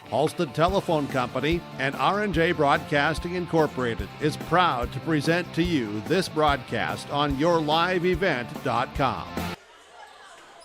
Halstead Telephone Company and R&J Broadcasting Incorporated is proud to present to you this broadcast on yourliveevent.com.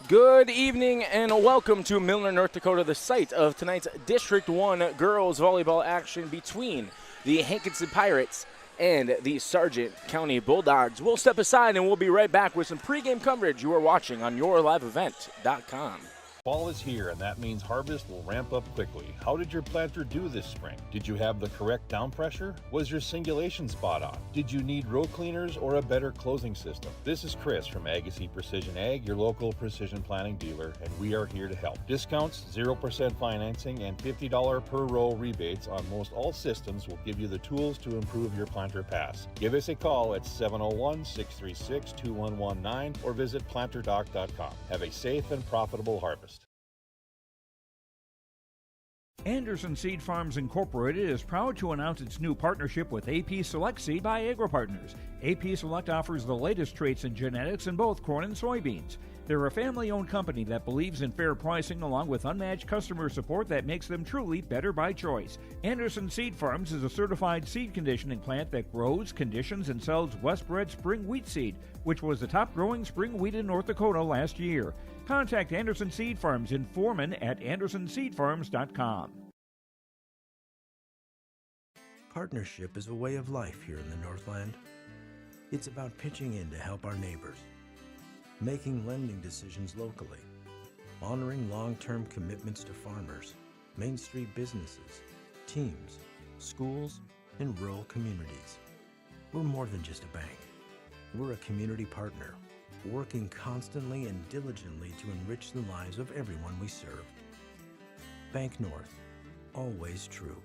Good evening and welcome to Milner, North Dakota, the site of tonight's District 1 girls volleyball action between the Hankinson Pirates and the Sargent County Bulldogs. We'll step aside and we'll be right back with some pregame coverage you are watching on yourliveevent.com. Fall is here, and that means harvest will ramp up quickly. How did your planter do this spring? Did you have the correct down pressure? Was your singulation spot on? Did you need row cleaners or a better closing system? This is Chris from Agassiz Precision Ag, your local precision planting dealer, and we are here to help. Discounts, 0% financing, and $50 per row rebates on most all systems will give you the tools to improve your planter pass. Give us a call at 701-636-2119 or visit planterdoc.com. Have a safe and profitable harvest. Anderson Seed Farms Incorporated is proud to announce its new partnership with AP Select Seed by AgroPartners. AP Select offers the latest traits and genetics in both corn and soybeans. They're a family-owned company that believes in fair pricing along with unmatched customer support that makes them truly better by choice. Anderson Seed Farms is a certified seed conditioning plant that grows, conditions, and sells Westbred spring wheat seed, which was the top-growing spring wheat in North Dakota last year. Contact Anderson Seed Farms in Foreman at andersonseedfarms.com. Partnership is a way of life here in the Northland. It's about pitching in to help our neighbors, making lending decisions locally, honoring long-term commitments to farmers, Main Street businesses, teams, schools, and rural communities. We're more than just a bank. We're a community partner, working constantly and diligently to enrich the lives of everyone we serve. Bank North, always true.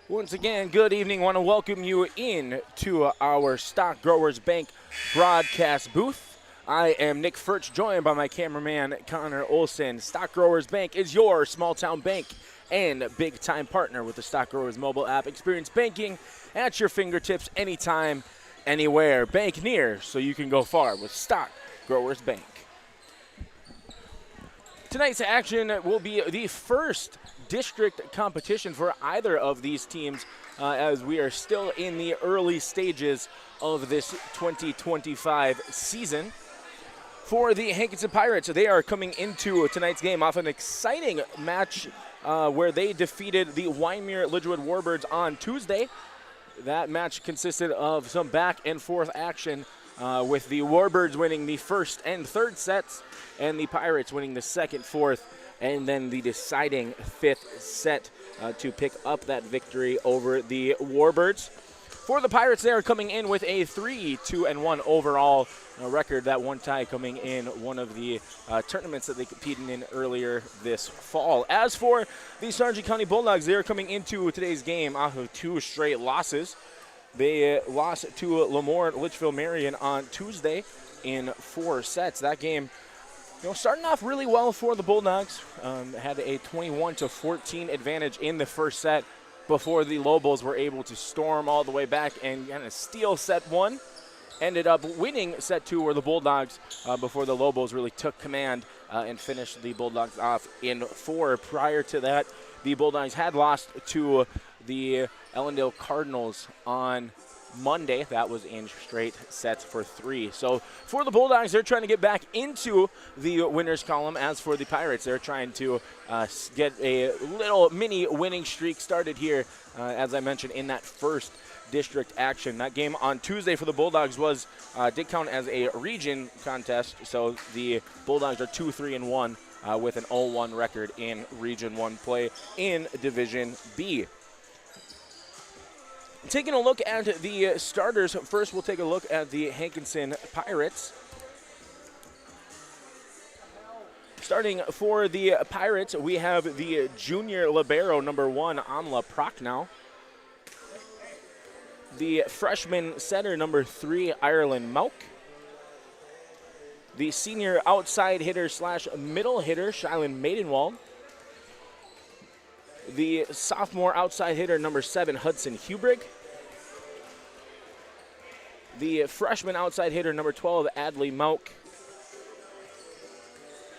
Once again, good evening. I want to welcome you in to our Stock Growers Bank broadcast booth. I am Nick Furch, joined by my cameraman, Connor Olson. Stock Growers Bank is your small-town bank and big-time partner with the Stock Growers mobile app. Experience banking at your fingertips anytime, anywhere. Bank near so you can go far with Stock Growers Bank. Tonight's action will be the first district competition for either of these teams as we are still in the early stages of this 2025 season. For the Hankinson Pirates, they are coming into tonight's game off an exciting match where they defeated the Wyoming Lidgewood Warbirds on Tuesday. That match consisted of some back and forth action with the Warbirds winning the first and third sets and the Pirates winning the second, fourth, and then the deciding fifth set to pick up that victory over the Warbirds. For the Pirates, they are coming in with a 3-2-1 overall record. That one tie coming in one of the tournaments that they competed in earlier this fall. As for the Sargent County Bulldogs, they are coming into today's game off of two straight losses. They lost to Lemoore Litchfield Marion on Tuesday in 4 sets. That game, starting off really well for the Bulldogs. Had a 21-14 advantage in the first set before the Lobos were able to storm all the way back and kind of steal set 1. Ended up winning set 2 where the Bulldogs, before the Lobos really took command and finished the Bulldogs off in 4. Prior to that, the Bulldogs had lost to the Ellendale Cardinals on Monday. That was in straight sets for 3. So for the Bulldogs, they're trying to get back into the winners column. As for the Pirates, they're trying to get a little mini winning streak started here, as I mentioned, in that first district action. That game on Tuesday for the Bulldogs did count as a region contest. So the Bulldogs are 2-3-1 with an 0-1 record in Region 1 play in Division B. Taking a look at the starters, first we'll take a look at the Hankinson Pirates. Starting for the Pirates, we have the junior libero, number 1, Amla Prochnow. The freshman setter, number 3, Ireland Mauk. The senior outside hitter / middle hitter, Shylin Maidenwald. The sophomore outside hitter, number 7, Hudson Hubrig. the freshman outside hitter, number 12, Adley Mauk.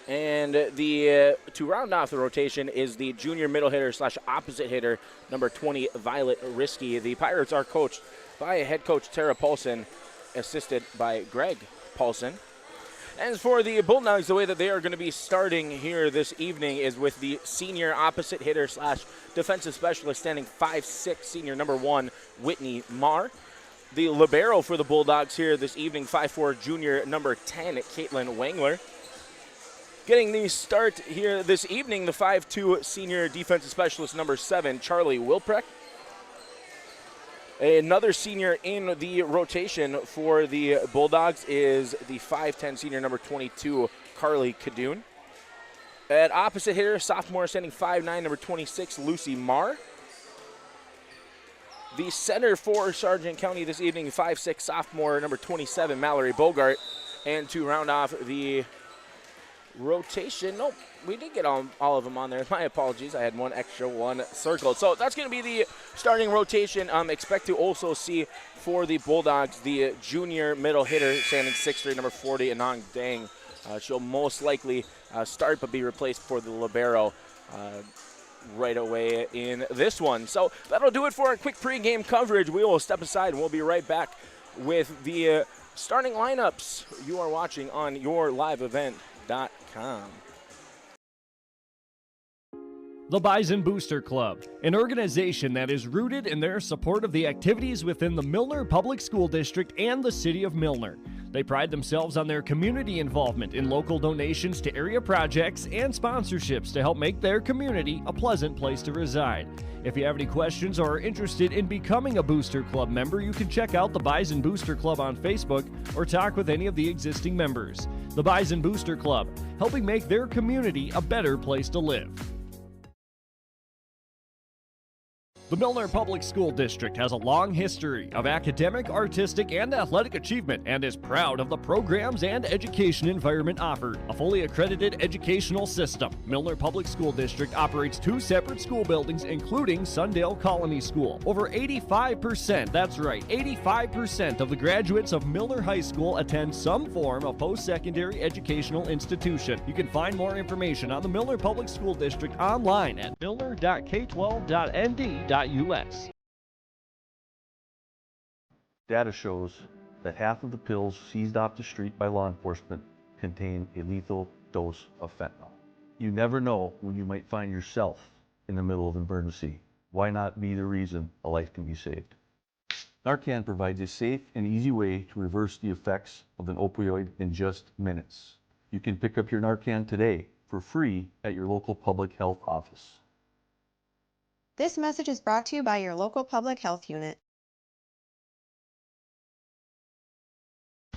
And to round off the rotation is the junior middle hitter / opposite hitter, number 20, Violet Risky. The Pirates are coached by head coach Tara Paulson, assisted by Greg Paulson. As for the Bulldogs, the way that they are going to be starting here this evening is with the senior opposite hitter / defensive specialist, standing 5'6", senior number 1, Whitney Marr. The libero for the Bulldogs here this evening, 5'4", junior number 10, Caitlin Wangler. Getting the start here this evening, the 5'2", senior defensive specialist number 7, Charlie Wilprecht. Another senior in the rotation for the Bulldogs is the 5'10", senior number 22, Carly Kadoon. At opposite hitter, sophomore standing 5'9", number 26, Lucy Marr. The center for Sargent County this evening, 5'6", sophomore number 27, Mallory Bogart. And to round off the rotation, nope, we did get all of them on there. My apologies, I had one extra one circled. So that's going to be the starting rotation. Expect to also see for the Bulldogs the junior middle hitter standing 6'3", number 40, Anong Dang. She'll most likely start but be replaced for the libero right away in this one. So that'll do it for a quick pregame coverage. We will step aside and we'll be right back with the starting lineups you are watching on yourliveevent.com. The Bison Booster Club, an organization that is rooted in their support of the activities within the Milner Public School District and the City of Milner. They pride themselves on their community involvement in local donations to area projects and sponsorships to help make their community a pleasant place to reside. If you have any questions or are interested in becoming a Booster Club member, you can check out the Bison Booster Club on Facebook or talk with any of the existing members. The Bison Booster Club, helping make their community a better place to live. The Milner Public School District has a long history of academic, artistic, and athletic achievement and is proud of the programs and education environment offered. A fully accredited educational system, Milner Public School District operates 2 separate school buildings, including Sundale Colony School. Over 85%, that's right, 85% of the graduates of Milner High School attend some form of post-secondary educational institution. You can find more information on the Milner Public School District online at milner.k12.nd.us. Data shows that half of the pills seized off the street by law enforcement contain a lethal dose of fentanyl. You never know when you might find yourself in the middle of an emergency. Why not be the reason a life can be saved? Narcan provides a safe and easy way to reverse the effects of an opioid in just minutes. You can pick up your Narcan today for free at your local public health office. This message is brought to you by your local public health unit.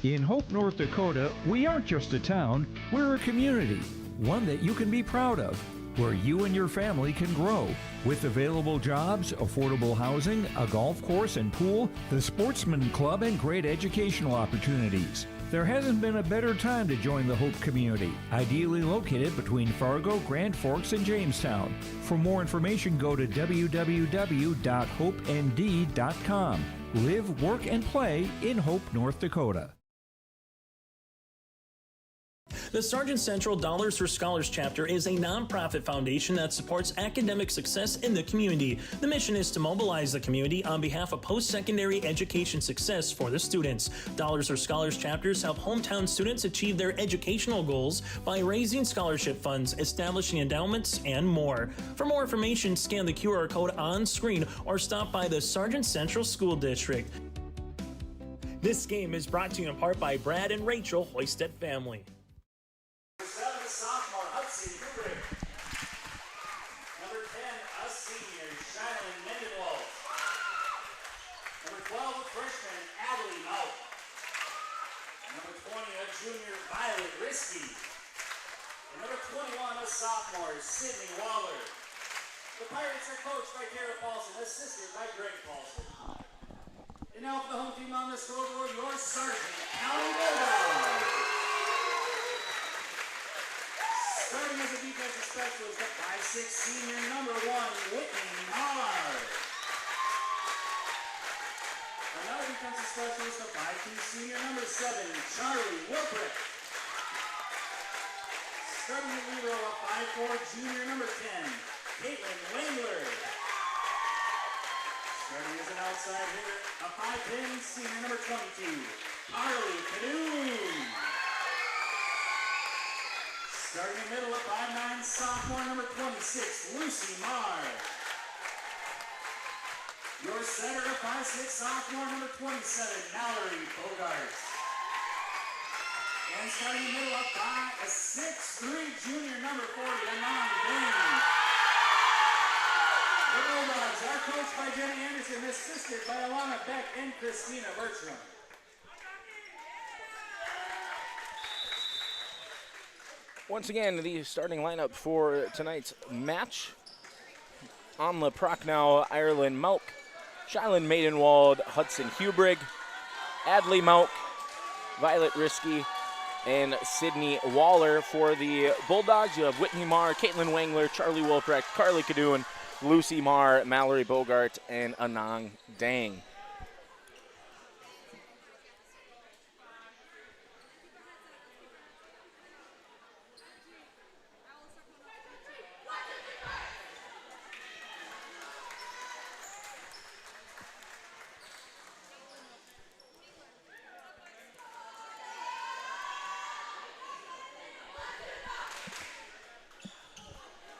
In Hope, North Dakota, we aren't just a town, we're a community, one that you can be proud of, where you and your family can grow. With available jobs, affordable housing, a golf course and pool, the Sportsman Club, and great educational opportunities. There hasn't been a better time to join the Hope community, ideally located between Fargo, Grand Forks, and Jamestown. For more information, go to www.hopend.com. Live, work, and play in Hope, North Dakota. The Sargent Central Dollars for Scholars chapter is a nonprofit foundation that supports academic success in the community. The mission is to mobilize the community on behalf of post-secondary education success for the students. Dollars for Scholars chapters help hometown students achieve their educational goals by raising scholarship funds, establishing endowments, and more. For more information, scan the QR code on screen or stop by the Sargent Central School District. This game is brought to you in part by Brad and Rachel Hoisted family. Junior Violet Risky. And number 21, a sophomore, Sydney Waller. The Pirates are coached by Tara Paulson, assisted by Greg Paulson. And now for the home team on the scoreboard, your Sargent County Bulldogs. Starting as a defensive specialist, the 5'6" senior number 1, Whitney Marr. Another defensive specialist, the 5'2" senior, number 7, Charlie Wilbrick. Starting the libero, a 5'4" junior, number 10, Caitlin Wangler. Starting as an outside hitter, a 5'10" senior, number 22, Harley Cadoon. Starting in the middle, a 5'9" sophomore, number 26, Lucy Marr. Your center, a 5'6" sophomore, number 27, Mallory Bogart. And starting in the middle, a 6'3" junior, number 40, Anand Bain. The Bulldogs are coached by Jenny Anderson, assisted by Alana Beck and Christina Bertram. Once again, the starting lineup for tonight's match. Amla Prochnow, Ireland Mauk, Shylin Maidenwald, Hudson Hubrig, Adley Mauk, Violet Risky, and Sydney Waller. For the Bulldogs, you have Whitney Marr, Caitlin Wangler, Charlie Wilprecht, Carly Cadoon, Lucy Marr, Mallory Bogart, and Anang Dang.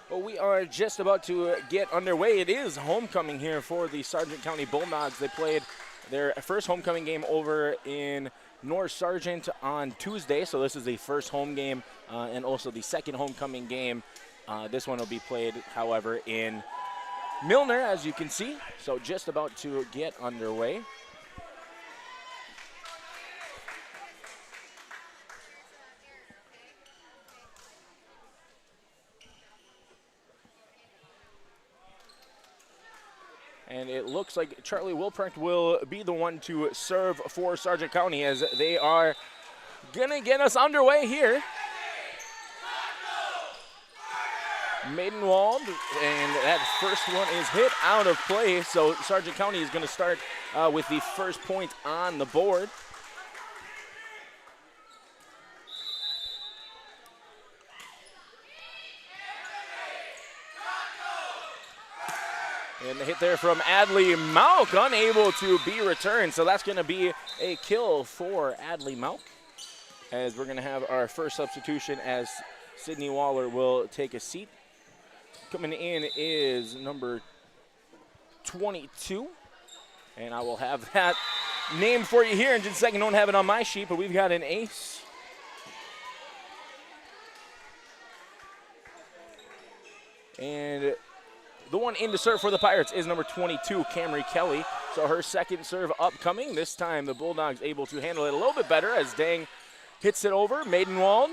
Well, we are just about to get underway. It is homecoming here for the Sargent County Bulldogs. They played their first homecoming game over in North Sargent on Tuesday, so this is the first home game and also the second homecoming game. This one will be played, however, in Milner, as you can see. So just about to get underway. And it looks like Charlie Wilprecht will be the one to serve for Sargent County as they are going to get us underway here. Maidenwald, and that first one is hit out of play, so Sargent County is going to start with the first point on the board. And the hit there from Adley Mauk, unable to be returned. So that's going to be a kill for Adley Mauk, as we're going to have our first substitution as Sydney Waller will take a seat. Coming in is number 22. And I will have that name for you here in just a second. Don't have it on my sheet, but we've got an ace. And the one in to serve for the Pirates is number 22, Camry Kelly. So her second serve upcoming. This time the Bulldogs able to handle it a little bit better as Dang hits it over. Maidenwald,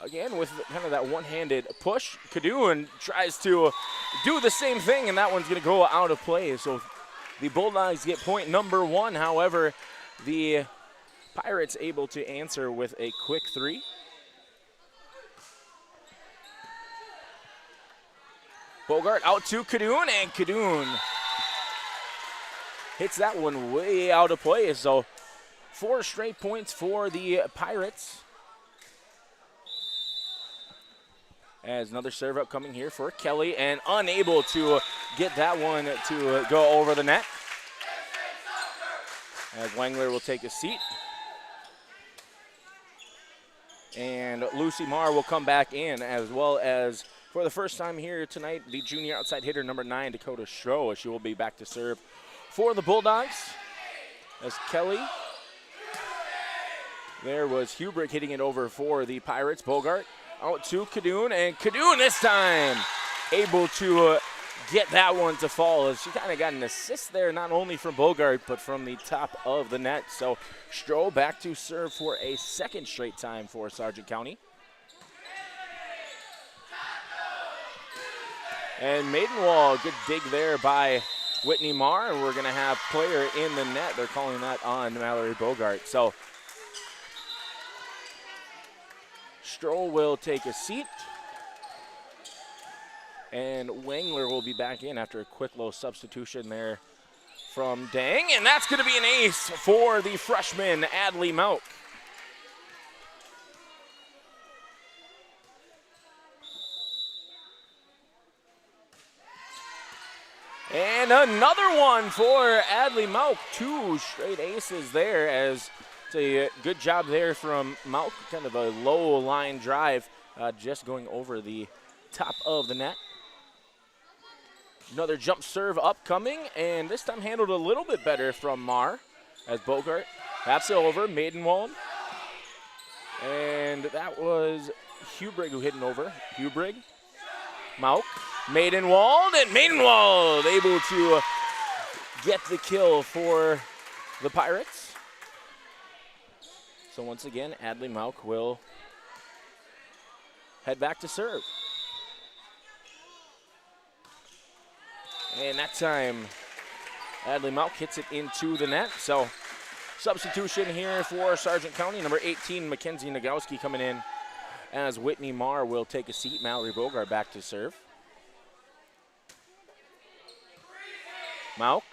again, with kind of that one-handed push. Cadoon tries to do the same thing, and that one's going to go out of play. So the Bulldogs get point number 1. However, the Pirates able to answer with a quick 3. Bogart out to Cadoon, and Cadoon hits that one way out of play. So 4 straight points for the Pirates. As another serve up coming here for Kelly, and unable to get that one to go over the net. As Wangler will take a seat. And Lucy Marr will come back in, as well as for the first time here tonight, the junior outside hitter, number 9, Dakota Stroh. She will be back to serve for the Bulldogs. As Kelly, there was Hubrick hitting it over for the Pirates. Bogart out to Cadoon, and Cadoon this time able to get that one to fall. As she kind of got an assist there, not only from Bogart, but from the top of the net. So Stroh back to serve for a second straight time for Sargent County. And Maidenwald, good dig there by Whitney Marr, and we're going to have player in the net. They're calling that on Mallory Bogart. So Stroll will take a seat, and Wangler will be back in after a quick little substitution there from Dang, and that's going to be an ace for the freshman, Adley Mauk. And another one for Adley Mauk. 2 straight aces there, as it's a good job there from Mauk. Kind of a low line drive, just going over the top of the net. Another jump serve upcoming, and this time handled a little bit better from Marr, as Bogart taps it over. Maidenwald. And that was Hubrig who hit it over. Hubrig, Mauk, Maidenwald, and Maidenwald able to get the kill for the Pirates. So once again, Adley Mauk will head back to serve. And that time, Adley Mauk hits it into the net. So substitution here for Sargent County. Number 18, Mackenzie Nagowski coming in, as Whitney Marr will take a seat. Mallory Bogart back to serve. Mauk.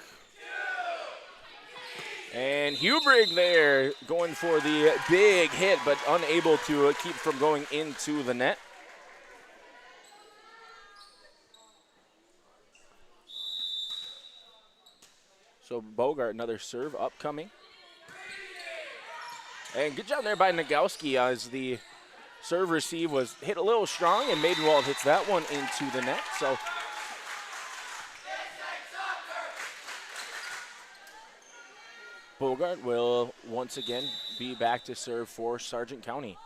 And Hubrig there going for the big hit, but unable to keep from going into the net. So Bogart, another serve upcoming. And good job there by Nagowski, as the serve receive was hit a little strong, and Maidenwald hits that one into the net. So Bogart will once again be back to serve for Sargent County.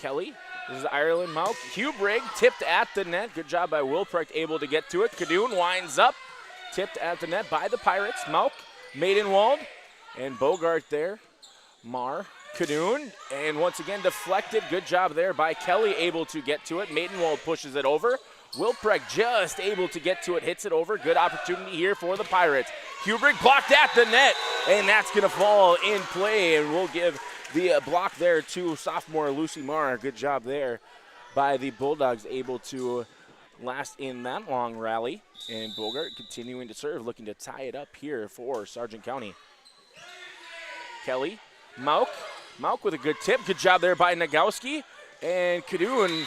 Kelly, this is Ireland Mauk. Hubrig tipped at the net. Good job by Wilprecht, able to get to it. Cadoon winds up, tipped at the net by the Pirates. Mauk, Maidenwald, and Bogart there. Marr, Cadoon, and once again deflected. Good job there by Kelly, able to get to it. Maidenwald pushes it over. Wilprecht just able to get to it, hits it over. Good opportunity here for the Pirates. Hubrig blocked at the net, and that's going to fall in play, and we'll give the block there to sophomore Lucy Marr. Good job there by the Bulldogs, able to last in that long rally. And Bogart continuing to serve, looking to tie it up here for Sargent County. Kelly, Mauk. Mauk with a good tip. Good job there by Nagowski. And Cadoon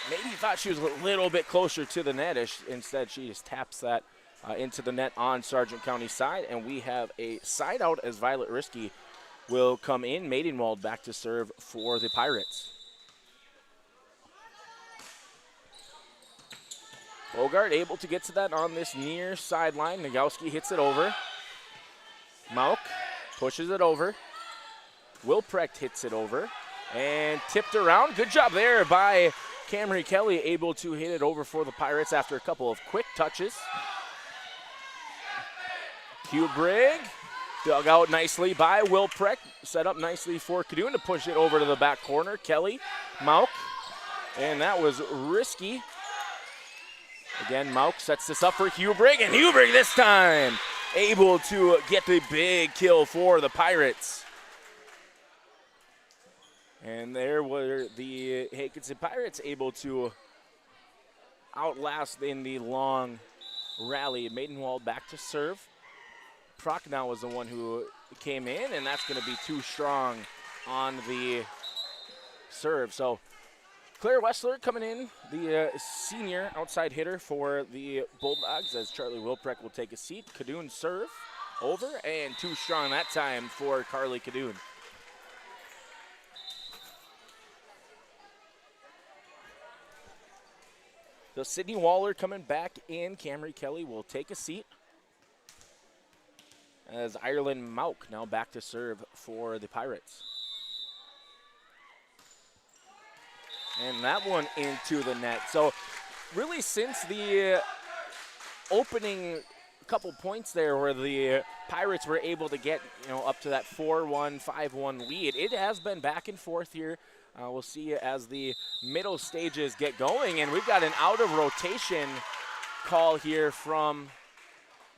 maybe thought she was a little bit closer to the net. Instead, she just taps that into the net on Sargent County's side. And we have a side out as Violet Risky will come in. Maidenwald back to serve for the Pirates. Bogart able to get to that on this near sideline. Nagowski hits it over. Mauk pushes it over. Wilprecht hits it over and tipped around. Good job there by Camry Kelly, able to hit it over for the Pirates after a couple of quick touches. Hubrig dug out nicely by Wilprecht. Set up nicely for Cadoon to push it over to the back corner. Kelly, Mauk, and that was risky. Again, Mauk sets this up for Hubrig, and Hubrig this time able to get the big kill for the Pirates. And there were the Hankinson Pirates able to outlast in the long rally. Maidenwald back to serve. Prochnow was the one who came in, and that's going to be too strong on the serve. So Claire Wessler coming in, the senior outside hitter for the Bulldogs, as Charlie Wilprecht will take a seat. Cadoon serve over, and too strong that time for Carly Cadoon. So Sydney Waller coming back in. Camry Kelly will take a seat, as Ireland Mauk now back to serve for the Pirates. And that one into the net. So really, since the opening couple points there where the Pirates were able to get, up to that 4-1, 5-1 lead, it has been back and forth here. We'll see as the middle stages get going, and we've got an out of rotation call here from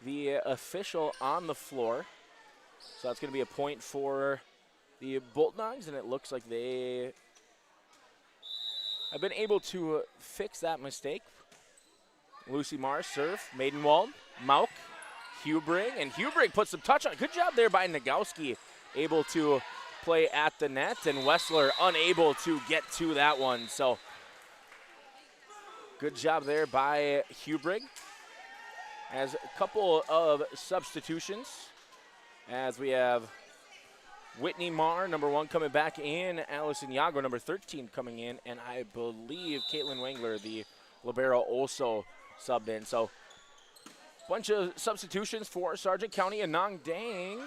the official on the floor. So that's going to be a point for the Bulldogs, and it looks like they have been able to fix that mistake. Lucy Mars serve, Maidenwald, Mauk, Hubrig, and Hubrig puts some touch on. Good job there by Nagowski, able to play at the net, and Wessler unable to get to that one. So good job there by Hubrig. As a couple of substitutions, as we have Whitney Marr, number 1, coming back in, Allison Yago, number 13, coming in, and I believe Caitlin Wangler, the libero, also subbed in. So bunch of substitutions for Sargent County, and Nong Dang.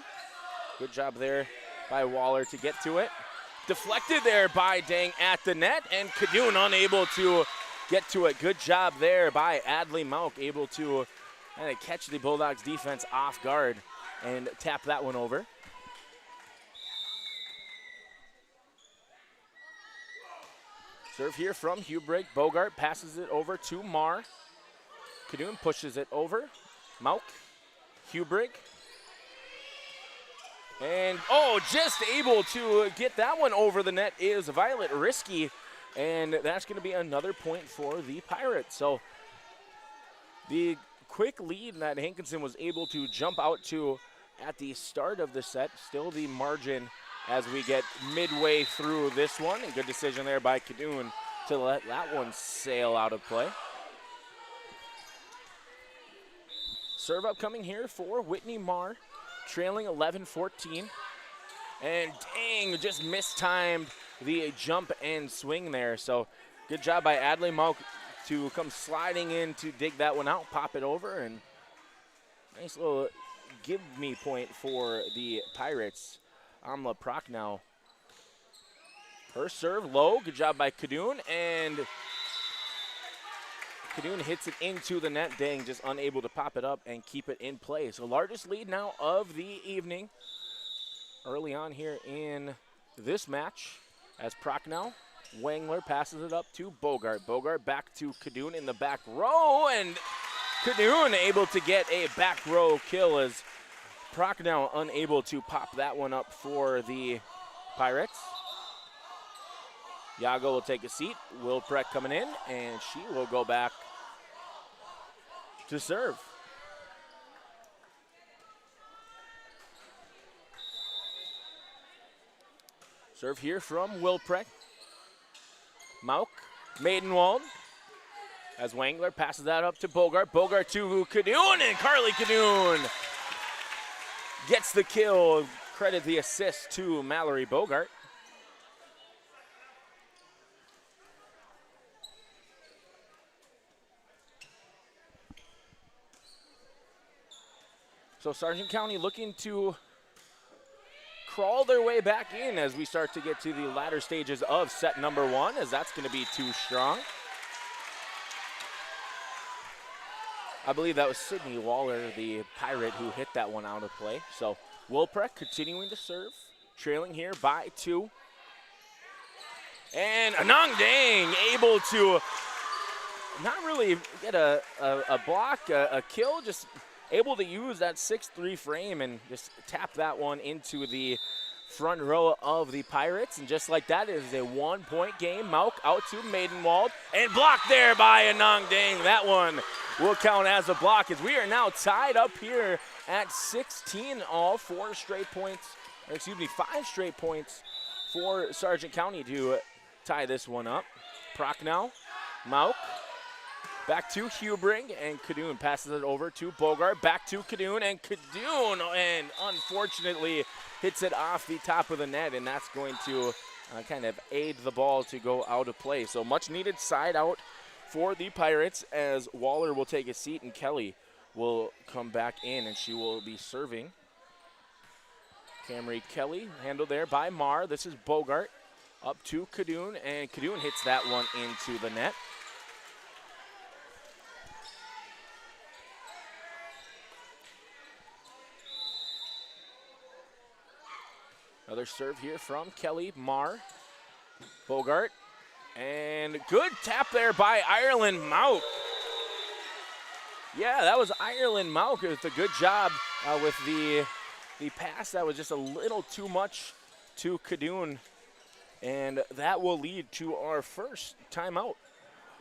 Good job there by Waller to get to it. Deflected there by Dang at the net, and Kadoon unable to get to it. Good job there by Adley Mauk, able to catch the Bulldogs defense off guard and tap that one over. Serve here from Hubrig. Bogart passes it over to Marr. Kadoon pushes it over. Mauk, Hubrig. And, just able to get that one over the net is Violet Risky. And that's going to be another point for the Pirates. So the quick lead that Hankinson was able to jump out to at the start of the set, still the margin as we get midway through this one. A good decision there by Kadoon to let that one sail out of play. Serve up coming here for Whitney Marr, trailing 11-14. And dang, just mistimed the jump and swing there. So good job by Adley Mauk to come sliding in to dig that one out, pop it over, and nice little give me point for the Pirates. Amla Prochnow. Her serve low, good job by Kadoon, and Kadoon hits it into the net. Dang, just unable to pop it up and keep it in play. So largest lead now of the evening early on here in this match as Prochnow. Wangler passes it up to Bogart. Bogart back to Kadoon in the back row, and Kadoon able to get a back row kill as Prochnow unable to pop that one up for the Pirates. Yago will take a seat. Wilprecht coming in, and she will go back to serve. Serve here from Wilprecht. Mauk, Maidenwald, as Wangler passes that up to Bogart. Bogart to Kadoon, and Carly Kadoon gets the kill. Credit the assist to Mallory Bogart. So Sargent County looking to crawl their way back in as we start to get to the latter stages of set number 1, as that's going to be too strong. I believe that was Sydney Waller, the Pirate, who hit that one out of play. So Wilprecht continuing to serve, trailing here by 2. And Anong Dang able to not really get a block, a kill, just able to use that 6'3" frame and just tap that one into the front row of the Pirates. And just like that, it is a 1-point game. Mauk out to Maidenwald, and blocked there by Anong Dang. That one will count as a block, as we are now tied up here at 16 all. 5 straight points for Sargent County to tie this one up. Prochnow, Mauk, back to Hubrig, and Kadoon passes it over to Bogart. Back to Kadoon, and Kadoon, and unfortunately hits it off the top of the net, and that's going to kind of aid the ball to go out of play. So much needed side out for the Pirates, as Waller will take a seat and Kelly will come back in, and she will be serving. Camry Kelly handled there by Marr. This is Bogart up to Kadoon, and Kadoon hits that one into the net. Another serve here from Kelly, Marr, Bogart, and good tap there by Ireland Mauk. Yeah, that was Ireland Mauk with a good job with the pass. That was just a little too much to Kadoon, and that will lead to our first timeout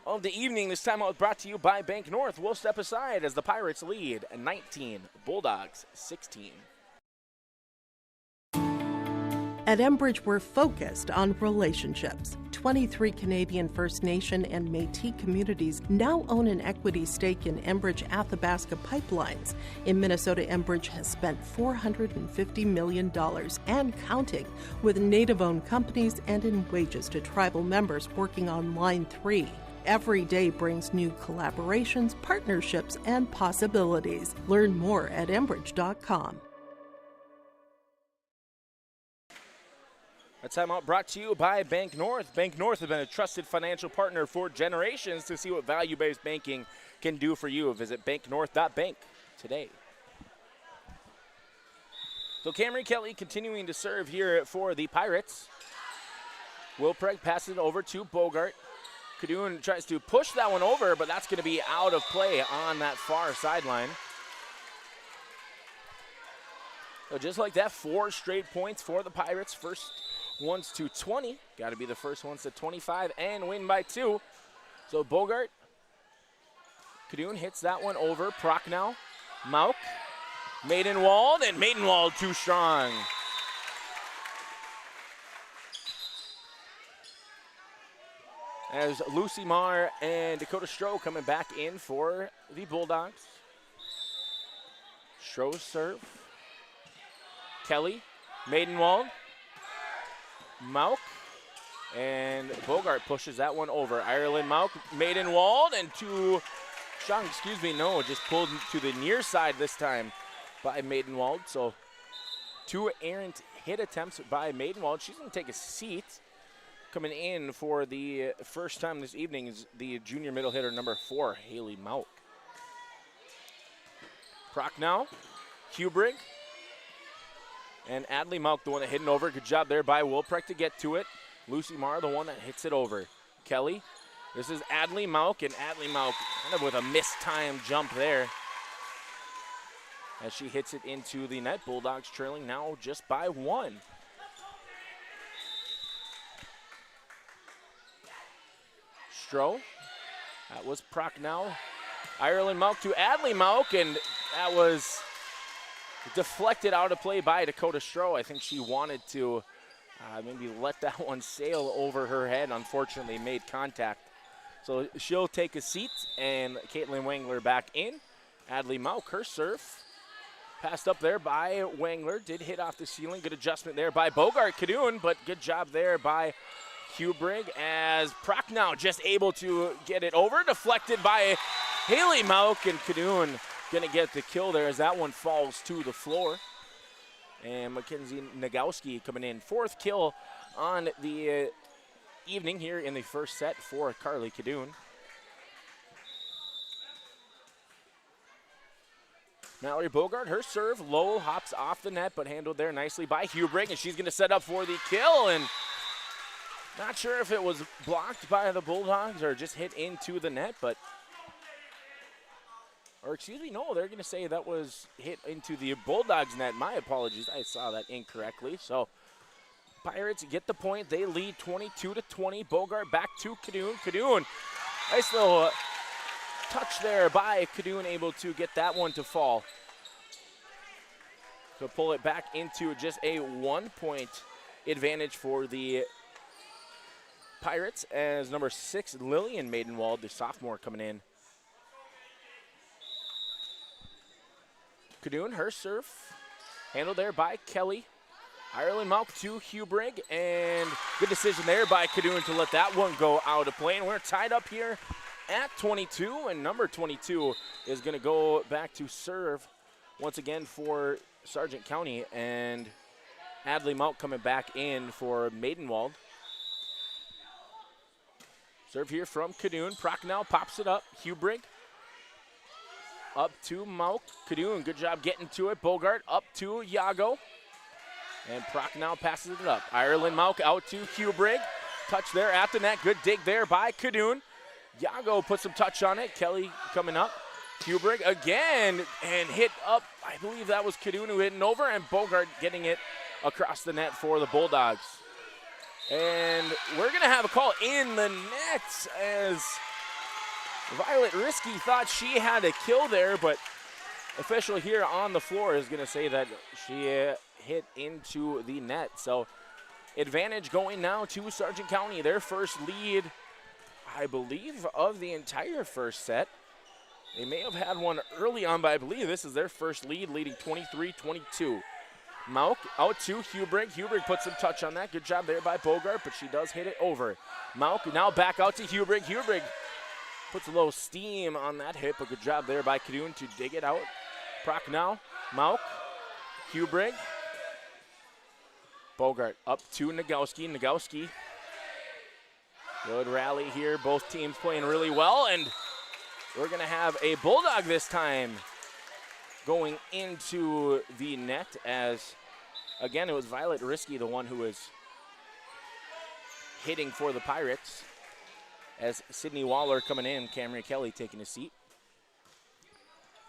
of the evening. This timeout brought to you by Bank North. We'll step aside as the Pirates lead 19, Bulldogs 16. At Enbridge, we're focused on relationships. 23 Canadian First Nation and Métis communities now own an equity stake in Enbridge Athabasca Pipelines. In Minnesota, Enbridge has spent $450 million and counting with Native-owned companies and in wages to tribal members working on Line 3. Every day brings new collaborations, partnerships, and possibilities. Learn more at Enbridge.com. A timeout brought to you by Bank North. Bank North has been a trusted financial partner for generations. To see what value-based banking can do for you, visit banknorth.bank today. So Cameron Kelly continuing to serve here for the Pirates. Wilpreg passes it over to Bogart. Kadoon tries to push that one over, but that's going to be out of play on that far sideline. So just like that, 4 straight points for the Pirates. First ones to 20. Got to be the first ones to 25 and win by 2. So Bogart, Kadoon hits that one over. Prochnow, Mauk, Maidenwald, and Maidenwald too strong. As Lucy Marr and Dakota Stroh coming back in for the Bulldogs. Stroh's serve. Kelly, Maidenwald, Mauk, and Bogart pushes that one over. Ireland Mauk, Maidenwald, and to Strong, just pulled to the near side this time by Maidenwald. So 2 errant hit attempts by Maidenwald. She's going to take a seat. Coming in for the first time this evening is the junior middle hitter number 4, Haley Mauk. Prochnow, Hubrick, and Adley Mauk, the one that hit it over. Good job there by Wilprecht to get to it. Lucy Marr, the one that hits it over. Kelly, this is Adley Mauk, and Adley Mauk kind of with a mistimed jump there as she hits it into the net. Bulldogs trailing now just by 1. Stroh, that was Prochnow. Ireland Mauk to Adley Mauk, and that was deflected out of play by Dakota Stroh. I think she wanted to maybe let that one sail over her head. Unfortunately, made contact. So she'll take a seat, and Caitlin Wangler back in. Adley Mauk, her serve. Passed up there by Wangler. Did hit off the ceiling. Good adjustment there by Bogart Kadoon, but good job there by Hubrigg as Prochnow just able to get it over. Deflected by Haley Mauk, and Kadoon going to get the kill there as that one falls to the floor. And Mackenzie Nagowski coming in. 4th kill on the evening here in the first set for Carly Kadoon. Mallory Bogart, her serve low, hops off the net, but handled there nicely by Hubrigg, and she's going to set up for the kill. And not sure if it was blocked by the Bulldogs or just hit into the net, but no, they're going to say that was hit into the Bulldogs net. My apologies, I saw that incorrectly. So Pirates get the point. They lead 22-20. Bogart back to Kadoon. Kadoon, nice little touch there by Kadoon, able to get that one to fall. So pull it back into just a 1-point advantage for the Pirates as number 6, Lillian Maidenwald, the sophomore, coming in. Kadoon, her serve, handled there by Kelly. Ireland Mauk to Hubrigg, and good decision there by Kadoon to let that one go out of play. And we're tied up here at 22, and number 22 is going to go back to serve once again for Sargent County, and Adley Mauk coming back in for Maidenwald. Serve here from Kadoon. Prochnow pops it up. Hubrigg up to Mauk. Kadoon, good job getting to it. Bogart up to Yago. And Prochnow passes it up. Ireland Mauk out to Hubrigg. Touch there at the net. Good dig there by Kadoon. Yago put some touch on it. Kelly coming up. Hubrigg again and hit up. I believe that was Kadoon who hit it over, and Bogart getting it across the net for the Bulldogs. And we're going to have a call in the nets as Violet Risky thought she had a kill there, but official here on the floor is going to say that she hit into the net. So advantage going now to Sargent County. Their first lead, I believe, of the entire first set. They may have had one early on, but I believe this is their first lead, leading 23-22. Mauk out to Hubrig. Hubrig puts some touch on that. Good job there by Bogart, but she does hit it over. Mauk now back out to Hubrig. Hubrig puts a little steam on that hit, but good job there by Kadoon to dig it out. Proc now. Mauk. Hubrig. Bogart up to Nagowski. Nagowski. Good rally here. Both teams playing really well, and we're going to have a Bulldog this time going into the net as, again, it was Violet Risky, the one who was hitting for the Pirates. As Sydney Waller coming in, Cameron Kelly taking a seat.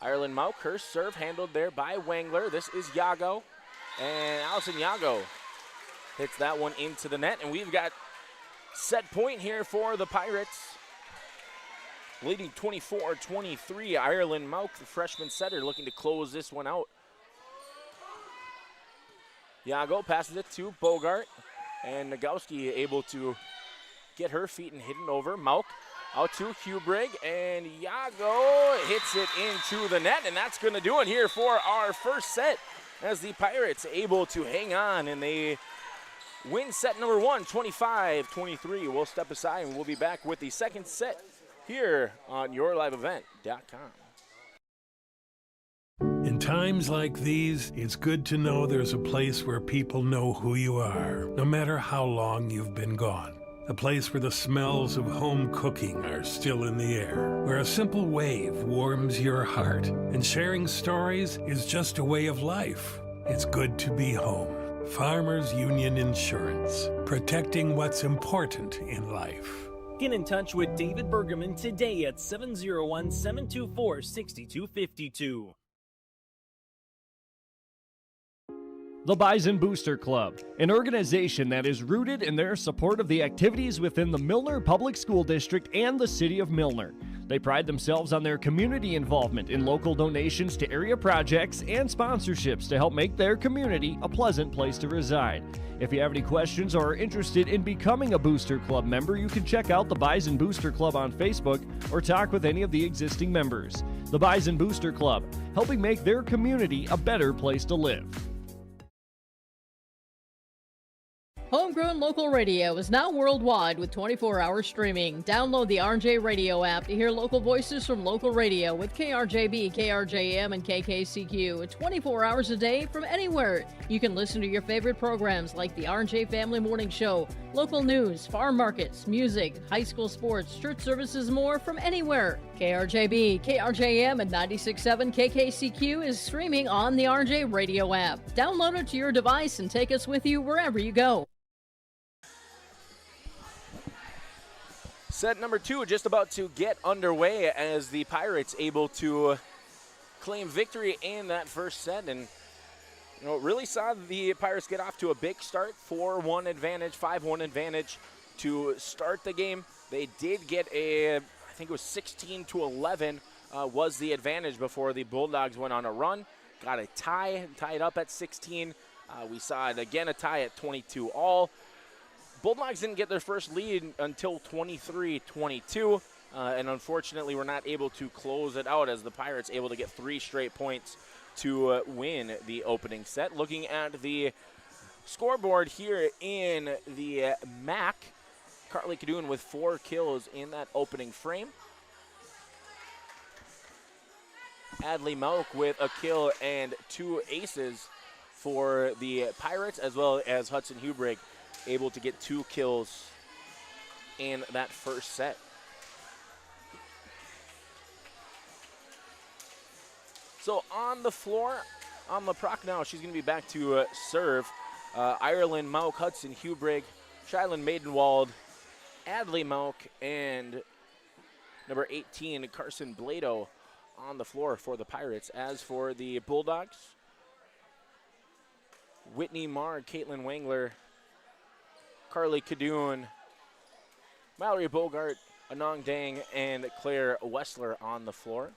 Ireland Mauk, her serve handled there by Wangler. This is Yago, and Allison Yago hits that one into the net, and we've got set point here for the Pirates. Leading 24-23, Ireland Mauk, the freshman setter, looking to close this one out. Yago passes it to Bogart, and Nagowski able to get her feet and hit it over. Mauk out to Hubrig, and Yago hits it into the net, and that's going to do it here for our first set as the Pirates able to hang on, and they win set number one, 25-23. We'll step aside, and we'll be back with the second set here on YourLiveEvent.com. In times like these, it's good to know there's a place where people know who you are, no matter how long you've been gone. A place where the smells of home cooking are still in the air, where a simple wave warms your heart, and sharing stories is just a way of life. It's good to be home. Farmers Union Insurance, protecting what's important in life. Get in touch with David Bergerman today at 701-724-6252. The Bison Booster Club, an organization that is rooted in their support of the activities within the Milner Public School District and the City of Milner. They pride themselves on their community involvement in local donations to area projects and sponsorships to help make their community a pleasant place to reside. If you have any questions or are interested in becoming a Booster Club member, you can check out the Bison Booster Club on Facebook or talk with any of the existing members. The Bison Booster Club, helping make their community a better place to live. Homegrown local radio is now worldwide with 24-hour streaming. Download the RJ Radio app to hear local voices from local radio with KRJB, KRJM, and KKCQ 24 hours a day from anywhere. You can listen to your favorite programs like the RJ Family Morning Show, local news, farm markets, music, high school sports, church services, more from anywhere. KRJB, KRJM, and 96.7 KKCQ is streaming on the RJ Radio app. Download it to your device and take us with you wherever you go. Set number two just about to get underway as the Pirates able to claim victory in that first set, and really saw the Pirates get off to a big start, 4-1 advantage, 5-1 advantage to start the game. They did get I think it was 16-11 was the advantage before the Bulldogs went on a run, got a tie, tied up at 16. We saw it again, a tie at 22 all. Bulldogs didn't get their first lead until 23-22, and unfortunately were not able to close it out as the Pirates able to get 3 straight points to win the opening set. Looking at the scoreboard here in the MAC, Carly Kadoon with 4 kills in that opening frame. Adley Mauk with a kill and 2 aces for the Pirates, as well as Hudson Hubrig able to get 2 kills in that first set. So on the floor, on the proc now, she's going to be back to serve. Ireland Mauk, Hudson Hubrig, Shyland Maidenwald, Adley Mauk, and number 18, Carson Blado on the floor for the Pirates. As for the Bulldogs, Whitney Marr, Caitlin Wangler, Carly Kadoon, Mallory Bogart, Anong Dang and Claire Wessler on the floor.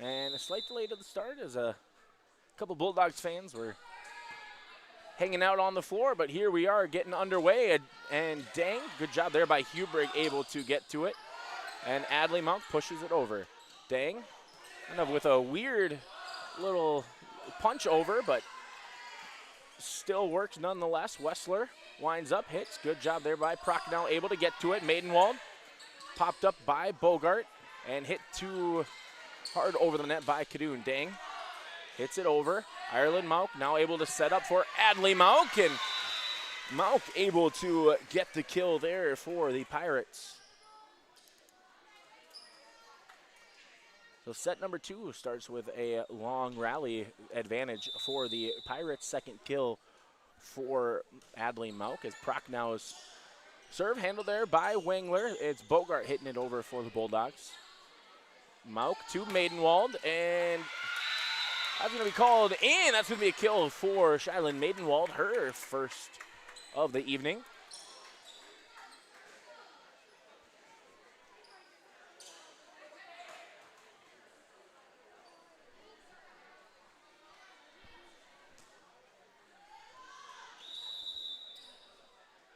And a slight delay to the start as a couple Bulldogs fans were hanging out on the floor, but here we are getting underway. And Dang, good job there by Hubrigg, able to get to it. And Adley Monk pushes it over. Dang, kind of with a weird little punch over, but still works nonetheless. Wessler winds up, hits. Good job there by Prochnow, able to get to it. Maidenwald popped up by Bogart and hit too hard over the net by Kadoon. Dang hits it over. Ireland Mauk now able to set up for Adley Mauk, and Mauk able to get the kill there for the Pirates. So set number 2 starts with a long rally advantage for the Pirates. Second kill for Adley Mauk as Prochnow's serve handled there by Wengler. It's Bogart hitting it over for the Bulldogs. Mauk to Maidenwald, and that's going to be called in. That's going to be a kill for Shylin Maidenwald, her first of the evening.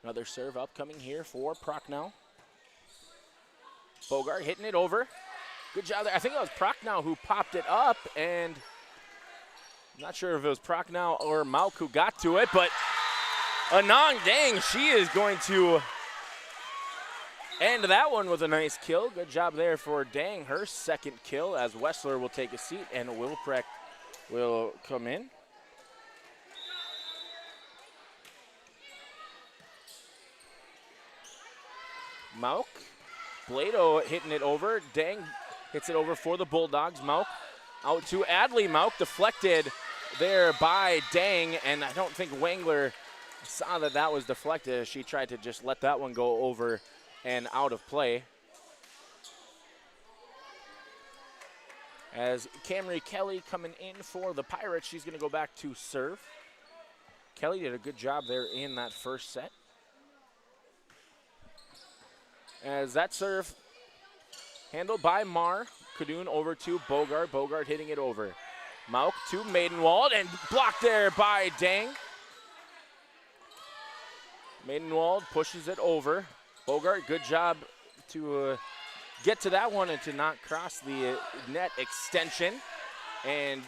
Another serve upcoming here for Prochnow. Bogart hitting it over. Good job there. I think it was Prochnow who popped it up, and I'm not sure if it was Prochnow or Mauk who got to it, but Anong Dang, she is going to end that one with a nice kill. Good job there for Dang, her second kill, as Wessler will take a seat and Wilprecht will come in. Mauk, Blado hitting it over. Dang hits it over for the Bulldogs. Mauk out to Adley Mauk, deflected there by Dang, and I don't think Wengler saw that that was deflected. She tried to just let that one go over and out of play. As Camry Kelly coming in for the Pirates, she's going to go back to serve. Kelly did a good job there in that first set. As that serve handled by Marr. Kadoon over to Bogart. Bogart hitting it over. Mauk to Maidenwald, and blocked there by Dang. Maidenwald pushes it over. Bogart, good job to get to that one and to not cross the net extension. And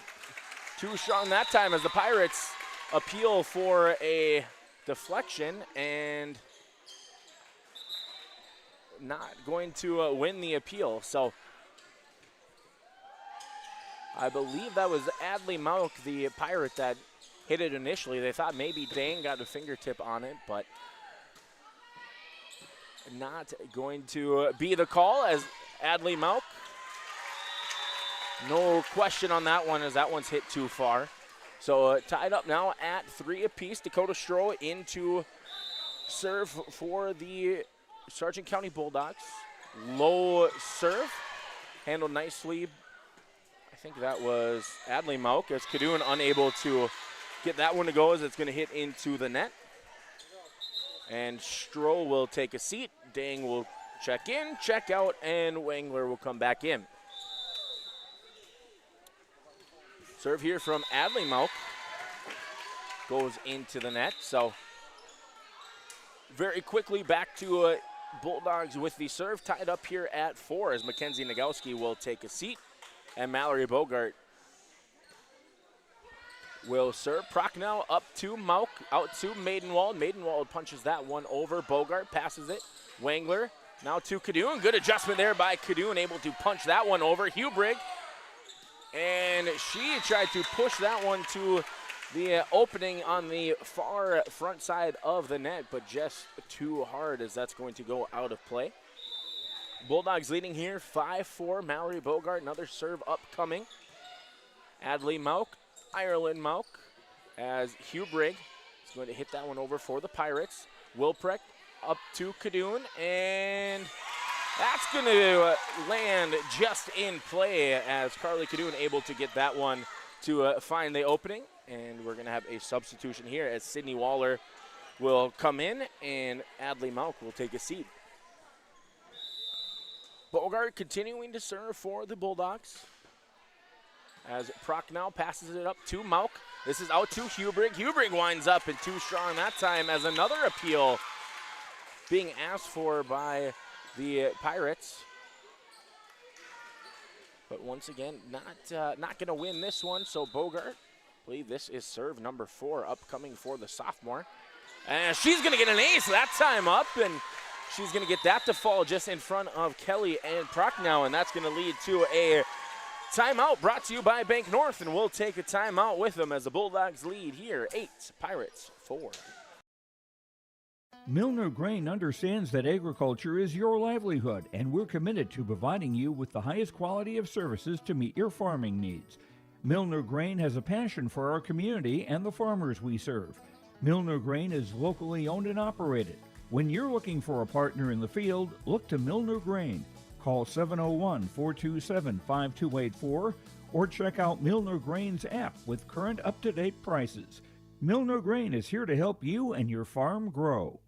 too strong that time as the Pirates appeal for a deflection and not going to win the appeal. So I believe that was Adley Mauk, the Pirate, that hit it initially. They thought maybe Dang got a fingertip on it, but not going to be the call as Adley Mauk. No question on that one, as that one's hit too far. So tied up now at 3 apiece. Dakota Stroh into serve for the Sargent County Bulldogs. Low serve, handled nicely. I think that was Adley Mauk, as Kadoon unable to get that one to go as it's going to hit into the net. And Stroh will take a seat. Dang will check in, check out, and Wengler will come back in. Serve here from Adley Mauk goes into the net. So very quickly back to Bulldogs with the serve, tied up here at 4 as Mackenzie Nagowski will take a seat and Mallory Bogart will serve. Prochnow up to Mauk, out to Maidenwald. Maidenwald punches that one over. Bogart passes it. Wengler now to Kadoon. Good adjustment there by Kadoon, able to punch that one over. Hubrigg, and she tried to push that one to the opening on the far front side of the net, but just too hard as that's going to go out of play. Bulldogs leading here 5-4. Mallory Bogart, another serve upcoming. Adley Mauk, Ireland Mauk, as Hubrigg is going to hit that one over for the Pirates. Wilprecht up to Kadoon, and That's going to land just in play as Carly Cadoon able to get that one to find the opening. And we're going to have a substitution here as Sydney Waller will come in and Adley Mauk will take a seat. Bogart continuing to serve for the Bulldogs as Prochnow passes it up to Mauk. This is out to Hubrink. Hubrink winds up and too strong that time as another appeal being asked for by the Pirates. But once again, not going to win this one, so Bogart, I believe this is serve number 4 upcoming for the sophomore. And she's going to get an ace that time up, and she's going to get that to fall just in front of Kelly and Prochnow, and that's going to lead to a timeout brought to you by Bank North, and we'll take a timeout with them as the Bulldogs lead here, 8, Pirates 4. Milner Grain understands that agriculture is your livelihood, and we're committed to providing you with the highest quality of services to meet your farming needs. Milner Grain has a passion for our community and the farmers we serve. Milner Grain is locally owned and operated. When you're looking for a partner in the field, look to Milner Grain. Call 701-427-5284 or check out Milner Grain's app with current up-to-date prices. Milner Grain is here to help you and your farm grow.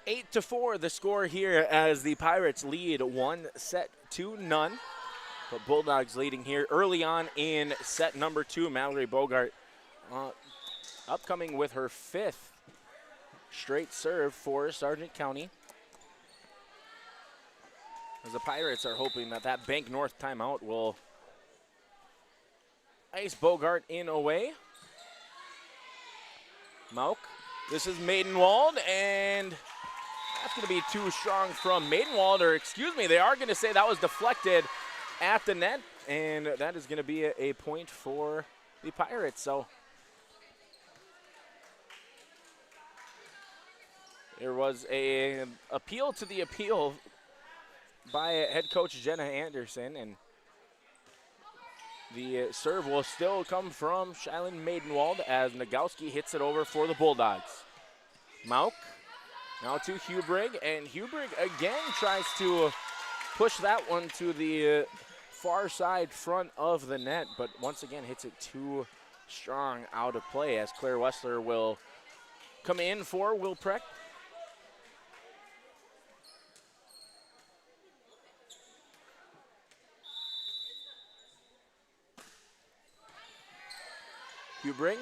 8-4 the score here as the Pirates lead 1-0. But Bulldogs leading here early on in set number 2. Mallory Bogart upcoming with her 5th straight serve for Sargent County. As the Pirates are hoping that that Bank North timeout will ice Bogart in away. Mauk. This is Maidenwald, and that's going to be too strong from Maidenwald, or excuse me, they are going to say that was deflected at the net, and that is going to be a point for the Pirates. So there was a appeal to the appeal by head coach Jenna Anderson, and the serve will still come from Shylin Maidenwald as Nagowski hits it over for the Bulldogs. Mauk now to Hubrink, and Hubrink again tries to push that one to the far side front of the net, but once again hits it too strong out of play as Claire Wessler will come in for Wilprecht. Hubrink,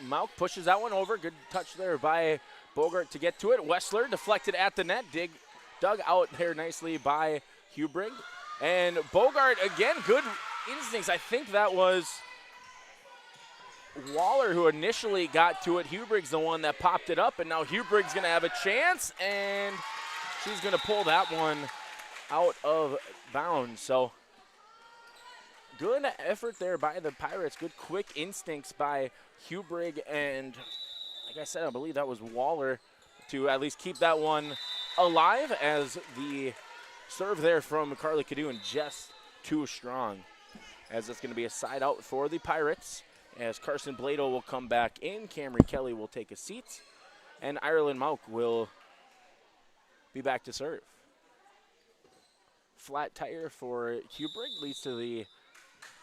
Mauk pushes that one over. Good touch there by Bogart to get to it. Wessler deflected at the net. Dug out there nicely by Hubrink. And Bogart, again, good instincts. I think that was Waller who initially got to it. Hubrink's the one that popped it up, and now Hubrink's going to have a chance, and she's going to pull that one out of bounds. So good effort there by the Pirates. Good quick instincts by Hubrink, and like I said, I believe that was Waller to at least keep that one alive, as the serve there from Carly Cadoon just too strong, as it's going to be a side out for the Pirates, as Carson Blado will come back in. Camry Kelly will take a seat, and Ireland Mauk will be back to serve. Flat tire for Hubrink leads to the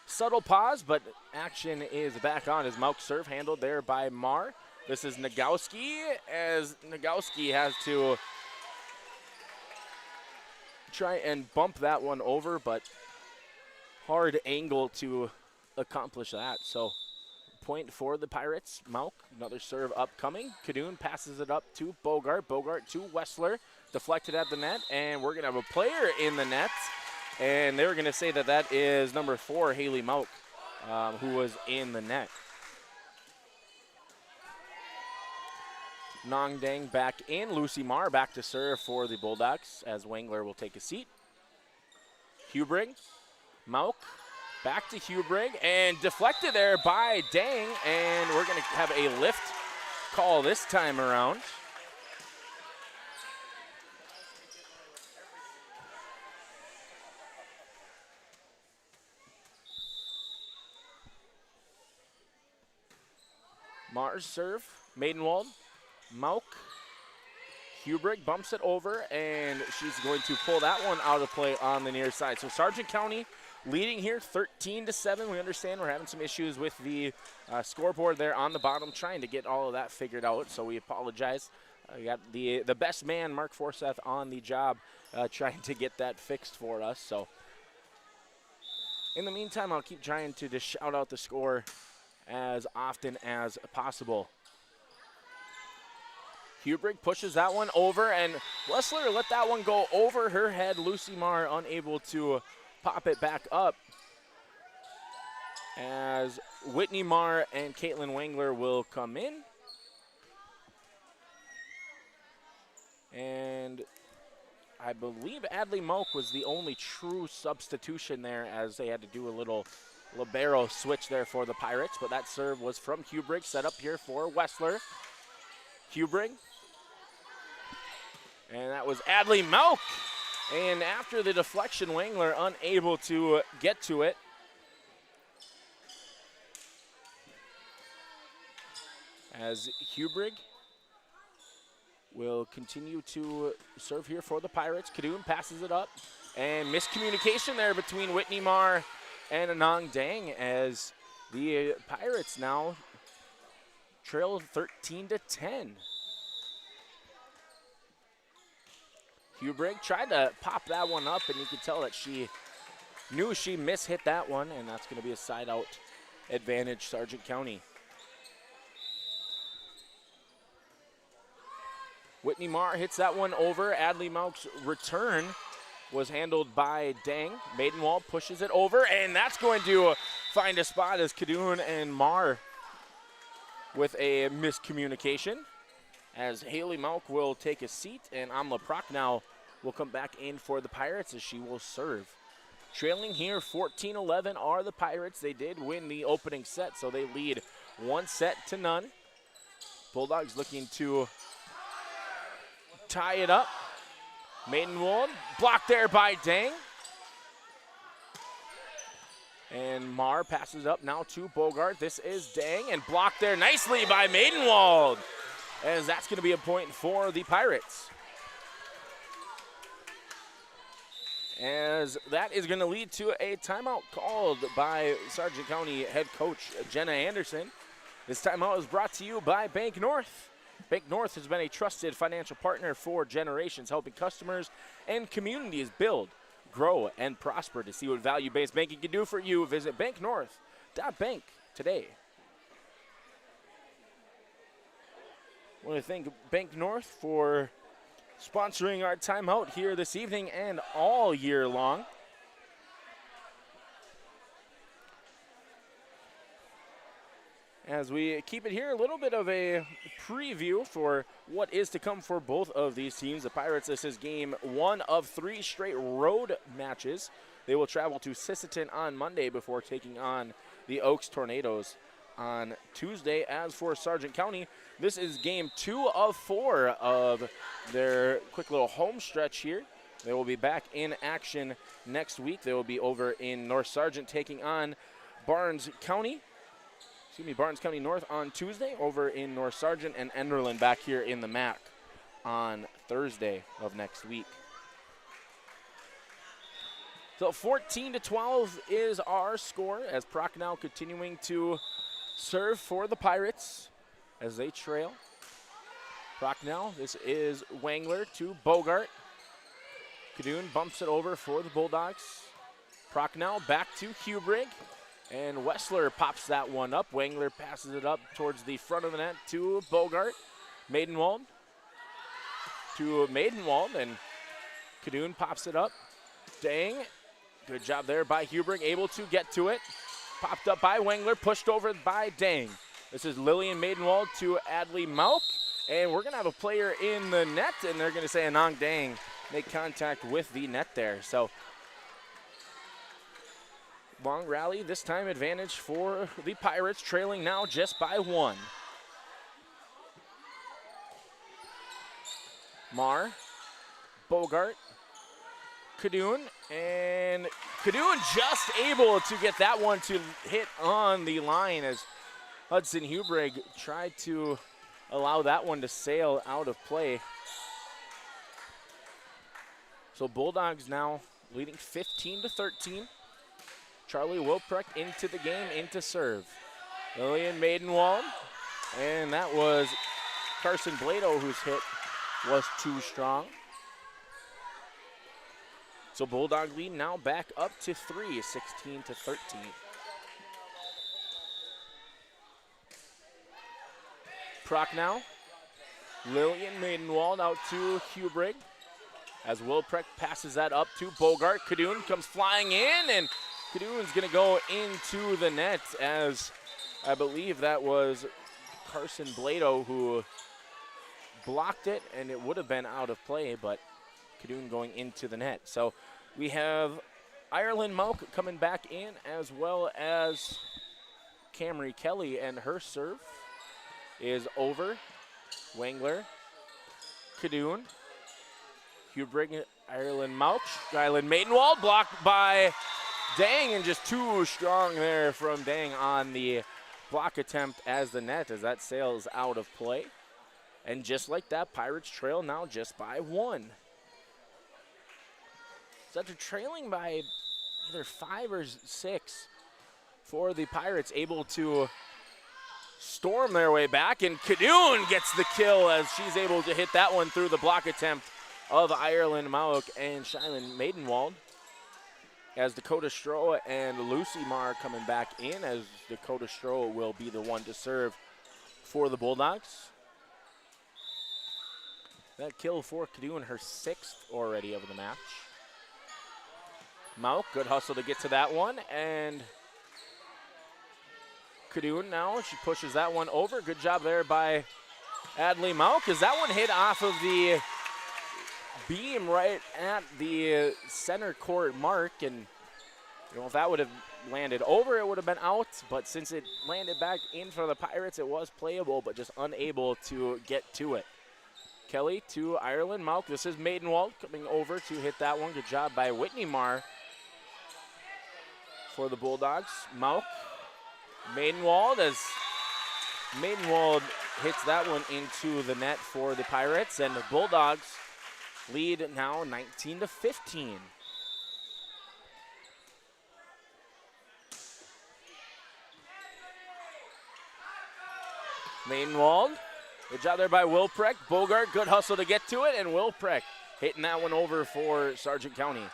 subtle pause, but action is back on as Mauk serve handled there by Marr. This is Nagowski, as Nagowski has to try and bump that one over, but hard angle to accomplish that. So point for the Pirates. Mauk, another serve upcoming. Cadoon passes it up to Bogart. Bogart to Wessler, deflected at the net, and we're going to have a player in the net. And they're going to say that that is number 4, Haley Mauk, who was in the net. Nong Dang back in. Lucy Marr back to serve for the Bulldogs as Wangler will take a seat. Hubrink, Mauk, back to Hubrink, and deflected there by Dang, and we're going to have a lift call this time around. Marr's serve, Maidenwald, Mauk, Hubrig bumps it over, and she's going to pull that one out of play on the near side. So Sargent County leading here 13-7. We understand we're having some issues with the scoreboard there on the bottom, trying to get all of that figured out, so we apologize. We got the best man, Mark Forsyth, on the job trying to get that fixed for us. So in the meantime, I'll keep trying to just shout out the score as often as possible. Hubrig pushes that one over, and Wessler let that one go over her head. Lucy Marr unable to pop it back up, as Whitney Marr and Caitlin Wangler will come in. And I believe Adley Moak was the only true substitution there, as they had to do a little libero switch there for the Pirates. But that serve was from Hubrig, set up here for Wessler. Hubrig. And that was Adley Moak. And after the deflection, Wangler unable to get to it. As Hubrig will continue to serve here for the Pirates. Kadoon passes it up, and miscommunication there between Whitney Marr and Anang Dang, as the Pirates now trail 13-10. Hubrig tried to pop that one up, and you could tell that she knew she mishit that one, and that's going to be a side out advantage, Sargent County. Whitney Marr hits that one over. Adley Moak's return was handled by Dang. Maidenwald pushes it over, and that's going to find a spot as Kadoon and Marr with a miscommunication. As Haley Moak will take a seat, and Amla Prochnow will come back in for the Pirates as she will serve. Trailing here 14-11 are the Pirates. They did win the opening set, so they lead 1-0. Bulldogs looking to tie it up. Maidenwald blocked there by Dang. And Marr passes up now to Bogart. This is Dang, and blocked there nicely by Maidenwald, as that's going to be a point for the Pirates. As that is going to lead to a timeout called by Sargent County head coach Jenna Anderson. This timeout is brought to you by Bank North. Bank North has been a trusted financial partner for generations, helping customers and communities build, grow, and prosper. To see what value-based banking can do for you, visit banknorth.bank today. I want to thank Bank North for sponsoring our timeout here this evening and all year long. As we keep it here, a little bit of a preview for what is to come for both of these teams. The Pirates, this is game 1 of 3 straight road matches. They will travel to Sisseton on Monday before taking on the Oaks Tornadoes on Tuesday. As for Sargent County, this is game 2 of 4 of their quick little home stretch here. They will be back in action next week. They will be over in North Sargent taking on Barnes County North on Tuesday, over in North Sargent, and Enderlin back here in the MAC on Thursday of next week. So 14-12 is our score, as Prochnow continuing to serve for the Pirates as they trail. Prochnow, this is Wangler to Bogart. Kadoon bumps it over for the Bulldogs. Prochnow back to Hubrig. And Wessler pops that one up. Wangler passes it up towards the front of the net to Bogart. Maidenwald to Maidenwald, and Kadoon pops it up. Dang, good job there by Hubrig, able to get to it. Popped up by Wangler, pushed over by Dang. This is Lillian Maidenwald to Adley Moak, and we're going to have a player in the net, and they're going to say Anang Dang make contact with the net there. So long rally, this time advantage for the Pirates, trailing now just by 1. Marr, Bogart, Kadoon, and Kadoon just able to get that one to hit on the line as Hudson Hubrig tried to allow that one to sail out of play. So Bulldogs now leading 15-13. Charlie Wilprecht into the game, into serve. Lillian Maidenwald, and that was Carson Blado whose hit was too strong. So Bulldog lead now back up to 3, 16-13. Proc now. Lillian Maidenwald out to Hubrigg. As Wilprecht passes that up to Bogart. Kadoon comes flying in, and Kadoon's going to go into the net, as I believe that was Carson Blado who blocked it, and it would have been out of play, but Kadoon going into the net. So we have Ireland Mauk coming back in, as well as Camry Kelly, and her serve is over. Wangler, Kadoon, Hubrigg, Ireland Mauk, Ireland Maidenwald blocked by Dang, and just too strong there from Dang on the block attempt as the net, as that sails out of play. And just like that, Pirates trail now just by 1. So after trailing by either 5 or 6 for the Pirates, able to storm their way back, and Kadoon gets the kill as she's able to hit that one through the block attempt of Ireland Mauk and Shylin Maidenwald. As Dakota Stroh and Lucy Marr coming back in, as Dakota Stroh will be the one to serve for the Bulldogs. That kill for Kadoon, her 6th already of the match. Mauk, good hustle to get to that one, and Kadoon now, she pushes that one over. Good job there by Adley Mauk, as that one hit off of the beam right at the center court mark, and if that would have landed over, it would have been out, but since it landed back in for the Pirates, it was playable, but just unable to get to it. Kelly to Ireland Mauk. This is Maidenwald coming over to hit that one. Good job by Whitney Marr for the Bulldogs. Mauk, Maidenwald, as Maidenwald hits that one into the net for the Pirates, and the Bulldogs lead now 19-15. Maidenwald, good job there by Wilprecht. Bogart, good hustle to get to it, and Wilprecht hitting that one over for Sargent County.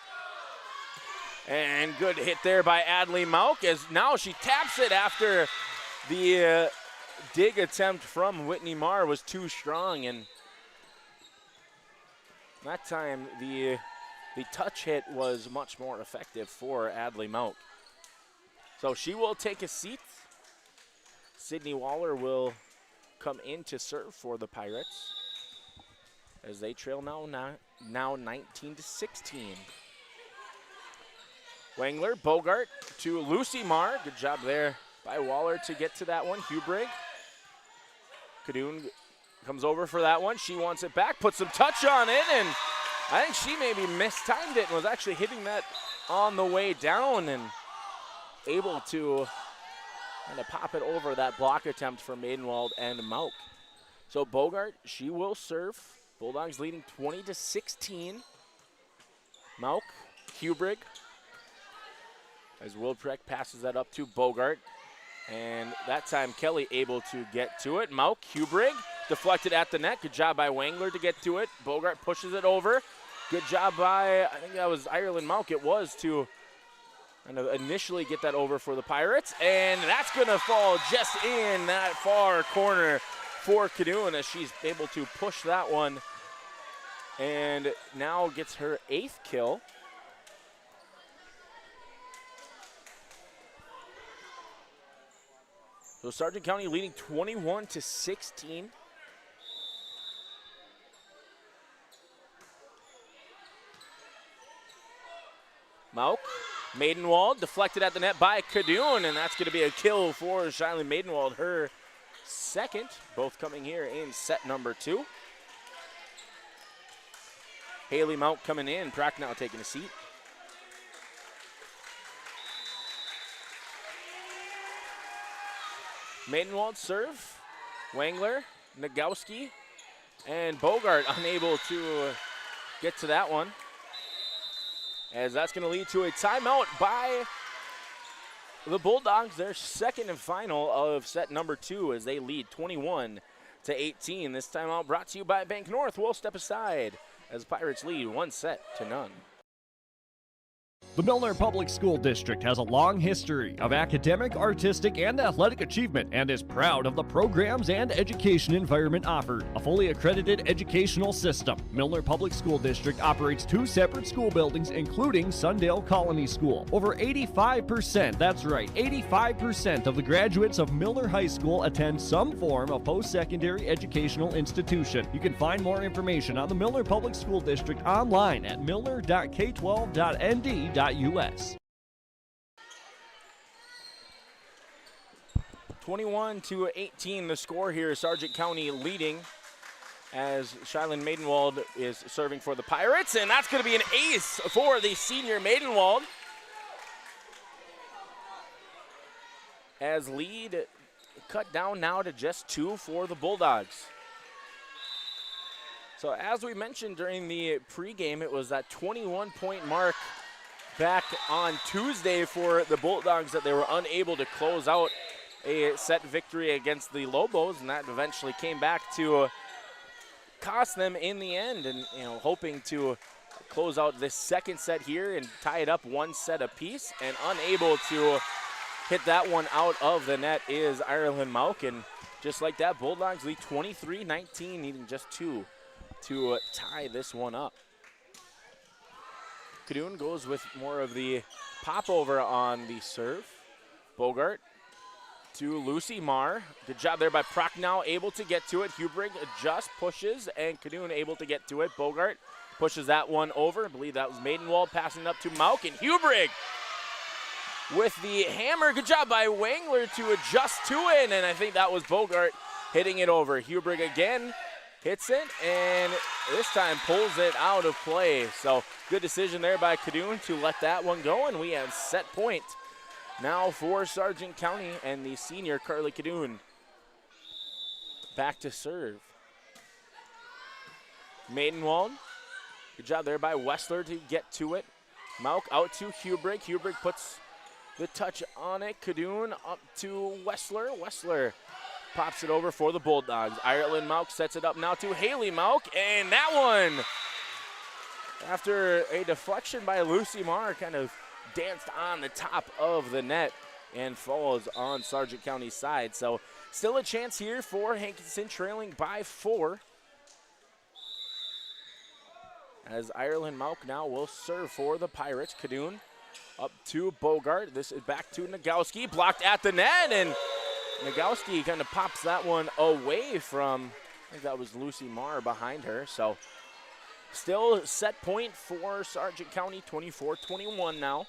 And good hit there by Adley Mauk, as now she taps it after the dig attempt from Whitney Marr was too strong, and that time the touch hit was much more effective for Adley Mauk. So she will take a seat. Sydney Waller will come in to serve for the Pirates, as they trail now 19-16. Wangler, Bogart to Lucy Marr. Good job there by Waller to get to that one. Hubrigg. Kadoon comes over for that one. She wants it back, puts some touch on it, and I think she maybe mistimed it and was actually hitting that on the way down, and able to kind of pop it over that block attempt for Maidenwald and Mauk. So Bogart, she will serve. Bulldogs leading 20-16. Mauk, Hubrigg, as Wilprecht passes that up to Bogart. And that time Kelly able to get to it. Mauk, Hubrigg, deflected at the net. Good job by Wangler to get to it. Bogart pushes it over. Good job by, I think that was Ireland Mauk, it was, to kind of initially get that over for the Pirates. And that's going to fall just in that far corner for Kadoon, as she's able to push that one and now gets her 8th kill. So Sargent County leading 21-16. Mauk, Maidenwald, deflected at the net by Kadoon, and that's going to be a kill for Shylin Maidenwald, her 2nd, both coming here in set number 2. Haley Mauk coming in, Prack now taking a seat. Maidenwald serve, Wangler, Nagowski, and Bogart unable to get to that one. as that's going to lead to a timeout by the Bulldogs, their second and final of set number 2 as they lead 21-18. This timeout brought to you by Bank North. We'll step aside as Pirates lead 1-0. The Milner Public School District has a long history of academic, artistic, and athletic achievement and is proud of the programs and education environment offered. A fully accredited educational system, Milner Public School District operates 2 separate school buildings, including Sundale Colony School. Over 85%, that's right, 85% of the graduates of Milner High School attend some form of post-secondary educational institution. You can find more information on the Milner Public School District online at milner.k12.nd.us. 21-18 the score here. Sargent County leading as Shylin Maidenwald is serving for the Pirates, and that's going to be an ace for the senior Maidenwald. As lead cut down now to just 2 for the Bulldogs. So as we mentioned during the pregame, it was that 21-point mark back on Tuesday for the Bulldogs that they were unable to close out a set victory against the Lobos, and that eventually came back to cost them in the end. And hoping to close out this second set here and tie it up 1 set apiece, and unable to hit that one out of the net is Ireland Mauk. And just like that, Bulldogs lead 23-19, needing just 2 to tie this one up. Kadoon goes with more of the popover on the serve. Bogart to Lucy Marr. Good job there by Prochnow, able to get to it. Hubrig just pushes, and Kadoon able to get to it. Bogart pushes that one over. I believe that was Maidenwald passing it up to Mauk, and Hubrig with the hammer. Good job by Wangler to adjust to it, and I think that was Bogart hitting it over. Hubrig again hits it, and this time pulls it out of play. So good decision there by Kadoon to let that one go, and we have set point now for Sargent County and the senior Carly Kadoon. Back to serve. Maidenwald, good job there by Wessler to get to it. Mauk out to Hubrig. Hubrig puts the touch on it. Kadoon up to Wessler. Wessler pops it over for the Bulldogs. Ireland Mauk sets it up now to Haley Mauk, and that one, after a deflection by Lucy Marr, kind of danced on the top of the net and falls on Sargent County's side. So still a chance here for Hankinson, trailing by 4. As Ireland Mauk now will serve for the Pirates. Kadoon up to Bogart. This is back to Nagowski, blocked at the net, and Nagowski kind of pops that one away from, I think that was Lucy Marr behind her. So still set point for Sargent County, 24-21 now.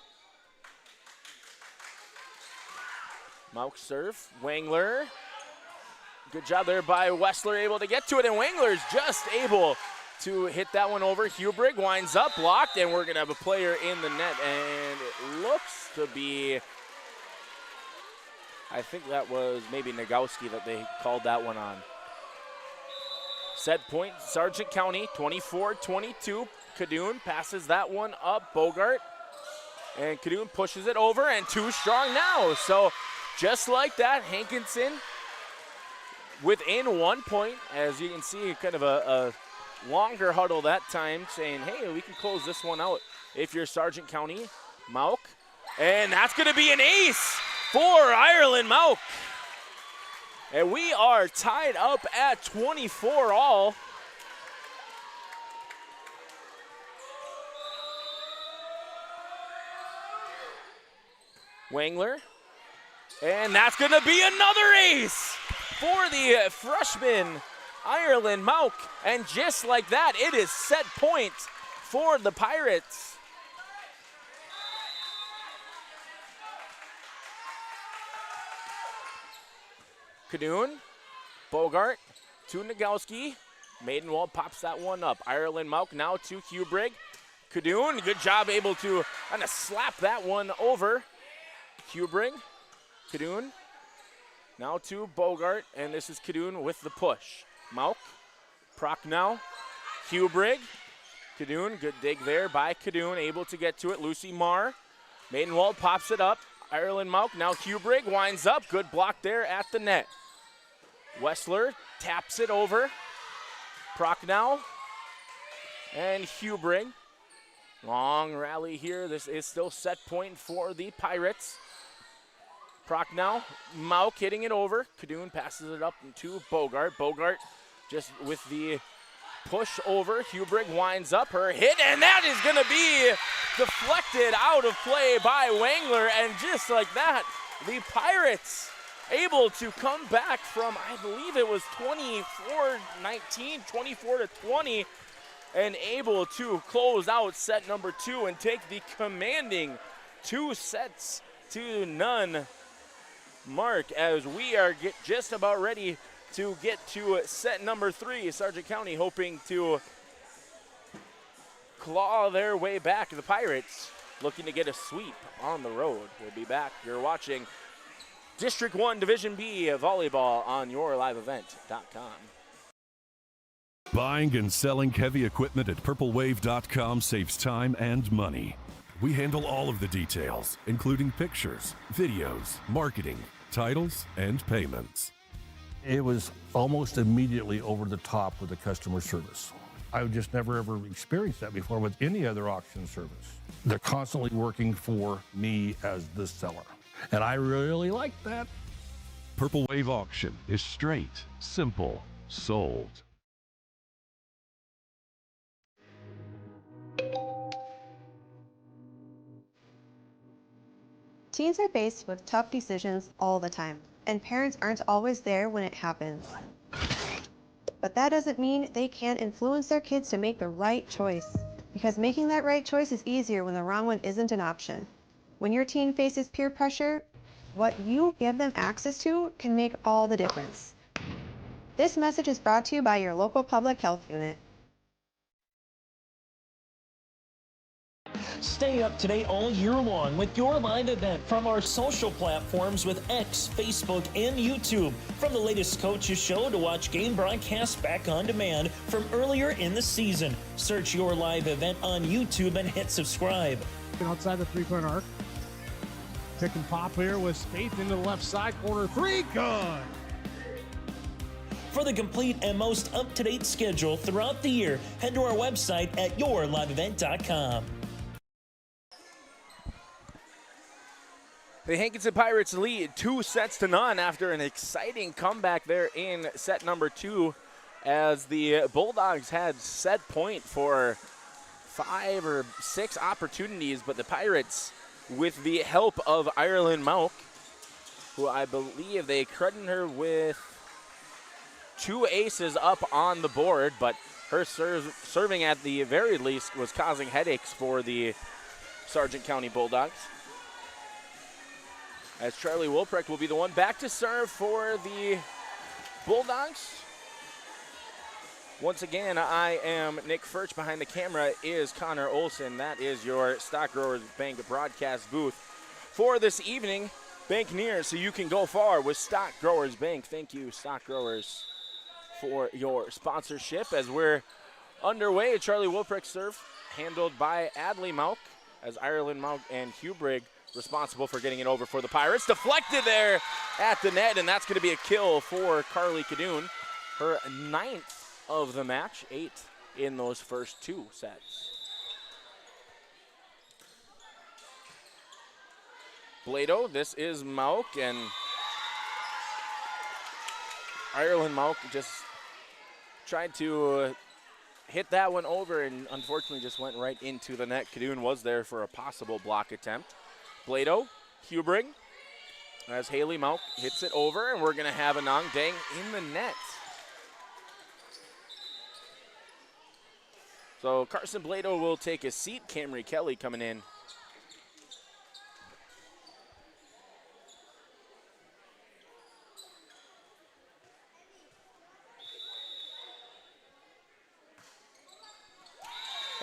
Mauk serve, Wangler. Good job there by Wessler, able to get to it, and Wangler's just able to hit that one over. Hubrig winds up, blocked, and we're going to have a player in the net, and it looks to be, I think that was maybe Nagowski that they called that one on. Set point, Sargent County, 24-22. Kadoon passes that one up, Bogart, and Kadoon pushes it over, and too strong now. So just like that, Hankinson within 1 point, as you can see, kind of a longer huddle that time, saying, hey, we can close this one out if you're Sargent County. Mauk, and that's going to be an ace for Ireland Mauk. And we are tied up at 24 all. Wangler, and that's going to be another ace for the freshman Ireland Mauk. And just like that, it is set point for the Pirates. Kadoon, Bogart to Nagowski. Maidenwald pops that one up. Ireland Mauk now to Hubrig. Kadoon, good job, able to kind of slap that one over. Hubrig, Kadoon, now to Bogart, and this is Kadoon with the push. Mauk, Prochnow, Hubrig, Cadoon, good dig there by Cadoon, able to get to it. Lucy Marr, Maidenwald pops it up. Ireland Mauk, now Hubrigg winds up. Good block there at the net. Wessler taps it over. Prochnow and Hubrigg. Long rally here. This is still set point for the Pirates. Prochnow, Mauk hitting it over. Cadoon passes it up to Bogart. Bogart just with the push over. Hubrigg winds up her hit, and that is going to be deflected out of play by Wangler. And just like that, the Pirates able to come back from, I believe it was 24-19, 24-20, and able to close out set number 2 and take the commanding 2-0 mark as we are just about ready to get to set number 3. Sargent County hoping to claw their way back. The Pirates looking to get a sweep on the road. We'll be back. You're watching District 1 Division B volleyball on yourliveevent.com. Buying and selling heavy equipment at purplewave.com saves time and money. We handle all of the details, including pictures, videos, marketing, titles, and payments. It was almost immediately over the top with the customer service. I've just never ever experienced that before with any other auction service. They're constantly working for me as the seller, and I really like that. Purple Wave Auction is straight, simple, sold. Teens are faced with tough decisions all the time, and parents aren't always there when it happens. But that doesn't mean they can't influence their kids to make the right choice, because making that right choice is easier when the wrong one isn't an option. When your teen faces peer pressure, what you give them access to can make all the difference. This message is brought to you by your local public health unit. Stay up to date all year long with your live event from our social platforms with X, Facebook, and YouTube. From the latest coaches show to watch game broadcasts back on demand from earlier in the season. Search your live event on YouTube and hit subscribe. Outside the three-point arc. Pick and pop here with Spaeth into the left side corner. 3, good. For the complete and most up-to-date schedule throughout the year, head to our website at yourliveevent.com. The Hankinson Pirates lead 2-0 after an exciting comeback there in set number 2 as the Bulldogs had set point for 5 or 6 opportunities, but the Pirates, with the help of Ireland Mauk, who I believe they credited her with 2 aces up on the board, but her serving at the very least was causing headaches for the Sargent County Bulldogs. As Charlie Wilprecht will be the one back to serve for the Bulldogs. Once again, I am Nick Furch. Behind the camera is Connor Olson. That is your Stock Growers Bank broadcast booth for this evening. Bank near, so you can go far with Stock Growers Bank. Thank you, Stock Growers, for your sponsorship. As we're underway, Charlie Wilprecht serve handled by Adley Mauk, as Ireland Mauk and Hubrigg responsible for getting it over for the Pirates. Deflected there at the net, and that's going to be a kill for Carly Cadoon. Her 9th of the match, 8 in those first 2 sets. Blado, this is Mauk, and Ireland Mauk just tried to hit that one over and unfortunately just went right into the net. Cadoon was there for a possible block attempt. Blado, Hubrigg, as Haley Mauk hits it over, and we're going to have a Nong Dang in the net. So Carson Blado will take a seat. Camry Kelly coming in.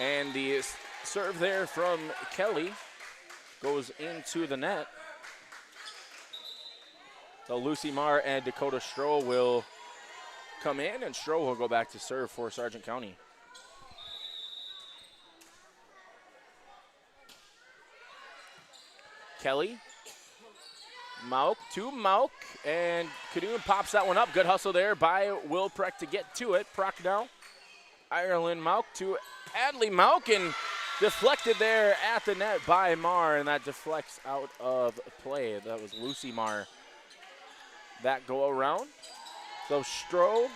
And the serve there from Kelly goes into the net. So Lucy Marr and Dakota Stroh will come in, and Stroh will go back to serve for Sargent County. Kelly. Mauk to Mauk, and Cadoon pops that one up. Good hustle there by Wilprecht to get to it. Prochnow, Ireland Mauk to Adley Mauk, and deflected there at the net by Marr, and that deflects out of play. That was Lucy Marr. That go around. So Stroh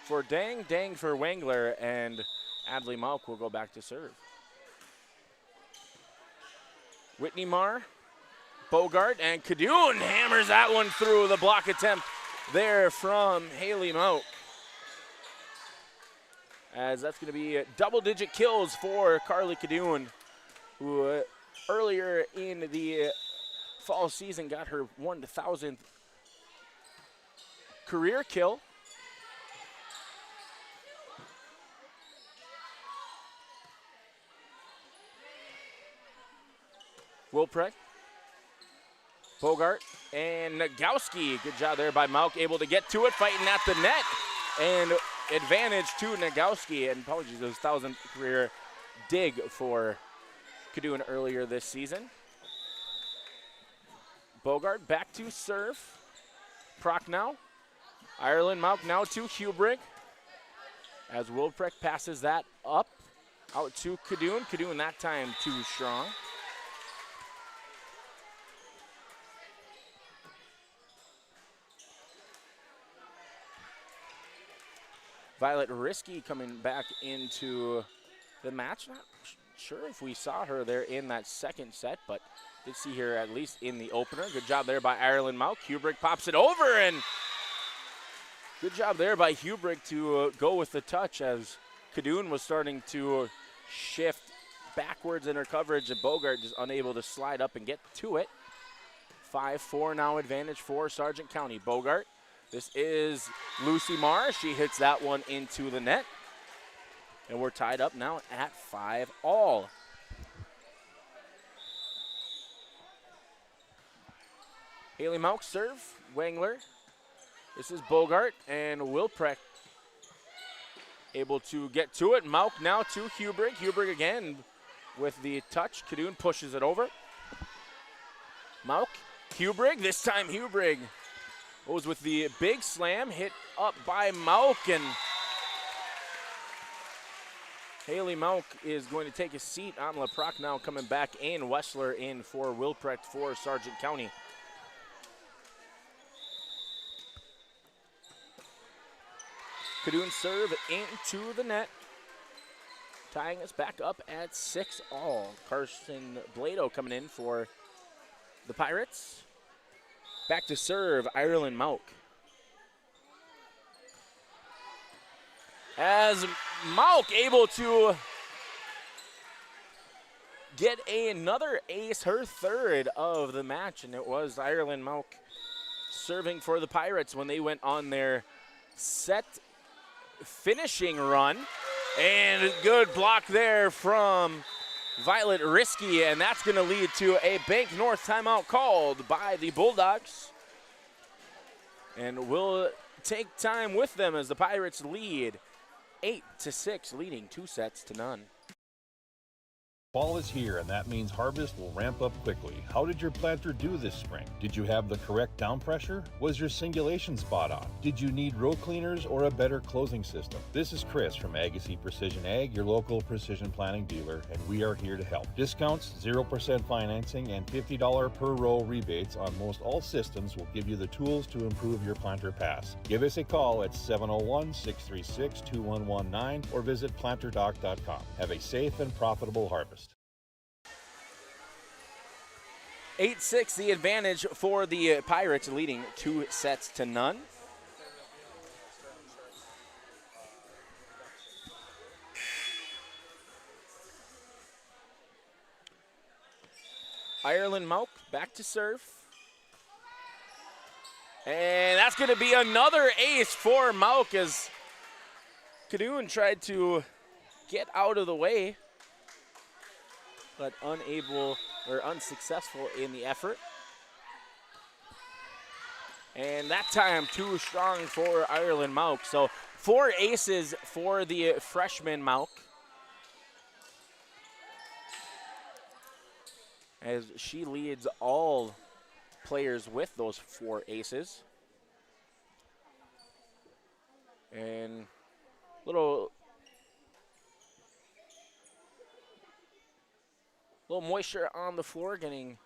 for Dang, Dang for Wangler, and Adley Mauk will go back to serve. Whitney Marr, Bogart, and Cadoon hammers that one through. The block attempt there from Haley Mauk. As that's going to be double-digit kills for Carly Cadoon, who earlier in the fall season got her 1,000th career kill. Wilprecht, Bogart, and Nagowski. Good job there by Mauk, able to get to it, fighting at the net, and advantage to Nagowski. And apologies, it was 1,000th career dig for Cadoon earlier this season. Bogart back to serve. Prochnow. Ireland Mauk now to Hubrig. As Wilprecht passes that up, out to Cadoon. Cadoon that time too strong. Violet Risky coming back into the match. Not sure if we saw her there in that second set, but did see her at least in the opener. Good job there by Ireland Mauk. Hubrig pops it over, and good job there by Hubrig to go with the touch as Cadoon was starting to shift backwards in her coverage, and Bogart just unable to slide up and get to it. 5-4 now advantage for Sargent County. Bogart. This is Lucy Marr. She hits that one into the net. And we're tied up now at 5-all. Haley Mauk serve. Wangler. This is Bogart and Wilprecht able to get to it. Mauk now to Hubrig. Hubrig again with the touch. Cadoon pushes it over. Mauk. Hubrig. This time Hubrig goes with the big slam, hit up by Mauk, and Haley Mauk is going to take a seat on LaProc now, coming back in. Wessler in for Wilprecht for Sargent County. Cadoon serve into the net, tying us back up at 6-all. Carson Blado coming in for the Pirates. Back to serve, Ireland Mauk. As Mauk able to get another ace, her third of the match, and it was Ireland Mauk serving for the Pirates when they went on their set finishing run. And good block there from Violet Risky, and that's going to lead to a Bank North timeout called by the Bulldogs. And we'll take time with them as the Pirates lead 8-6, leading 2-0. Fall is here, and that means harvest will ramp up quickly. How did your planter do this spring? Did you have the correct down pressure? Was your singulation spot on? Did you need row cleaners or a better closing system? This is Chris from Agassiz Precision Ag, your local precision planting dealer, and we are here to help. Discounts, 0% financing, and $50 per row rebates on most all systems will give you the tools to improve your planter pass. Give us a call at 701-636-2119 or visit planterdoc.com. Have a safe and profitable harvest. 8-6, the advantage for the Pirates, leading 2-0. Ireland Mauk back to serve. And that's going to be another ace for Mauk as Cadoon tried to get out of the way, but unable or unsuccessful in the effort. And that time too strong for Ireland Mauk. So 4 aces for the freshman Mauk. as she leads all players with those 4 aces. And little moisture on the floor, getting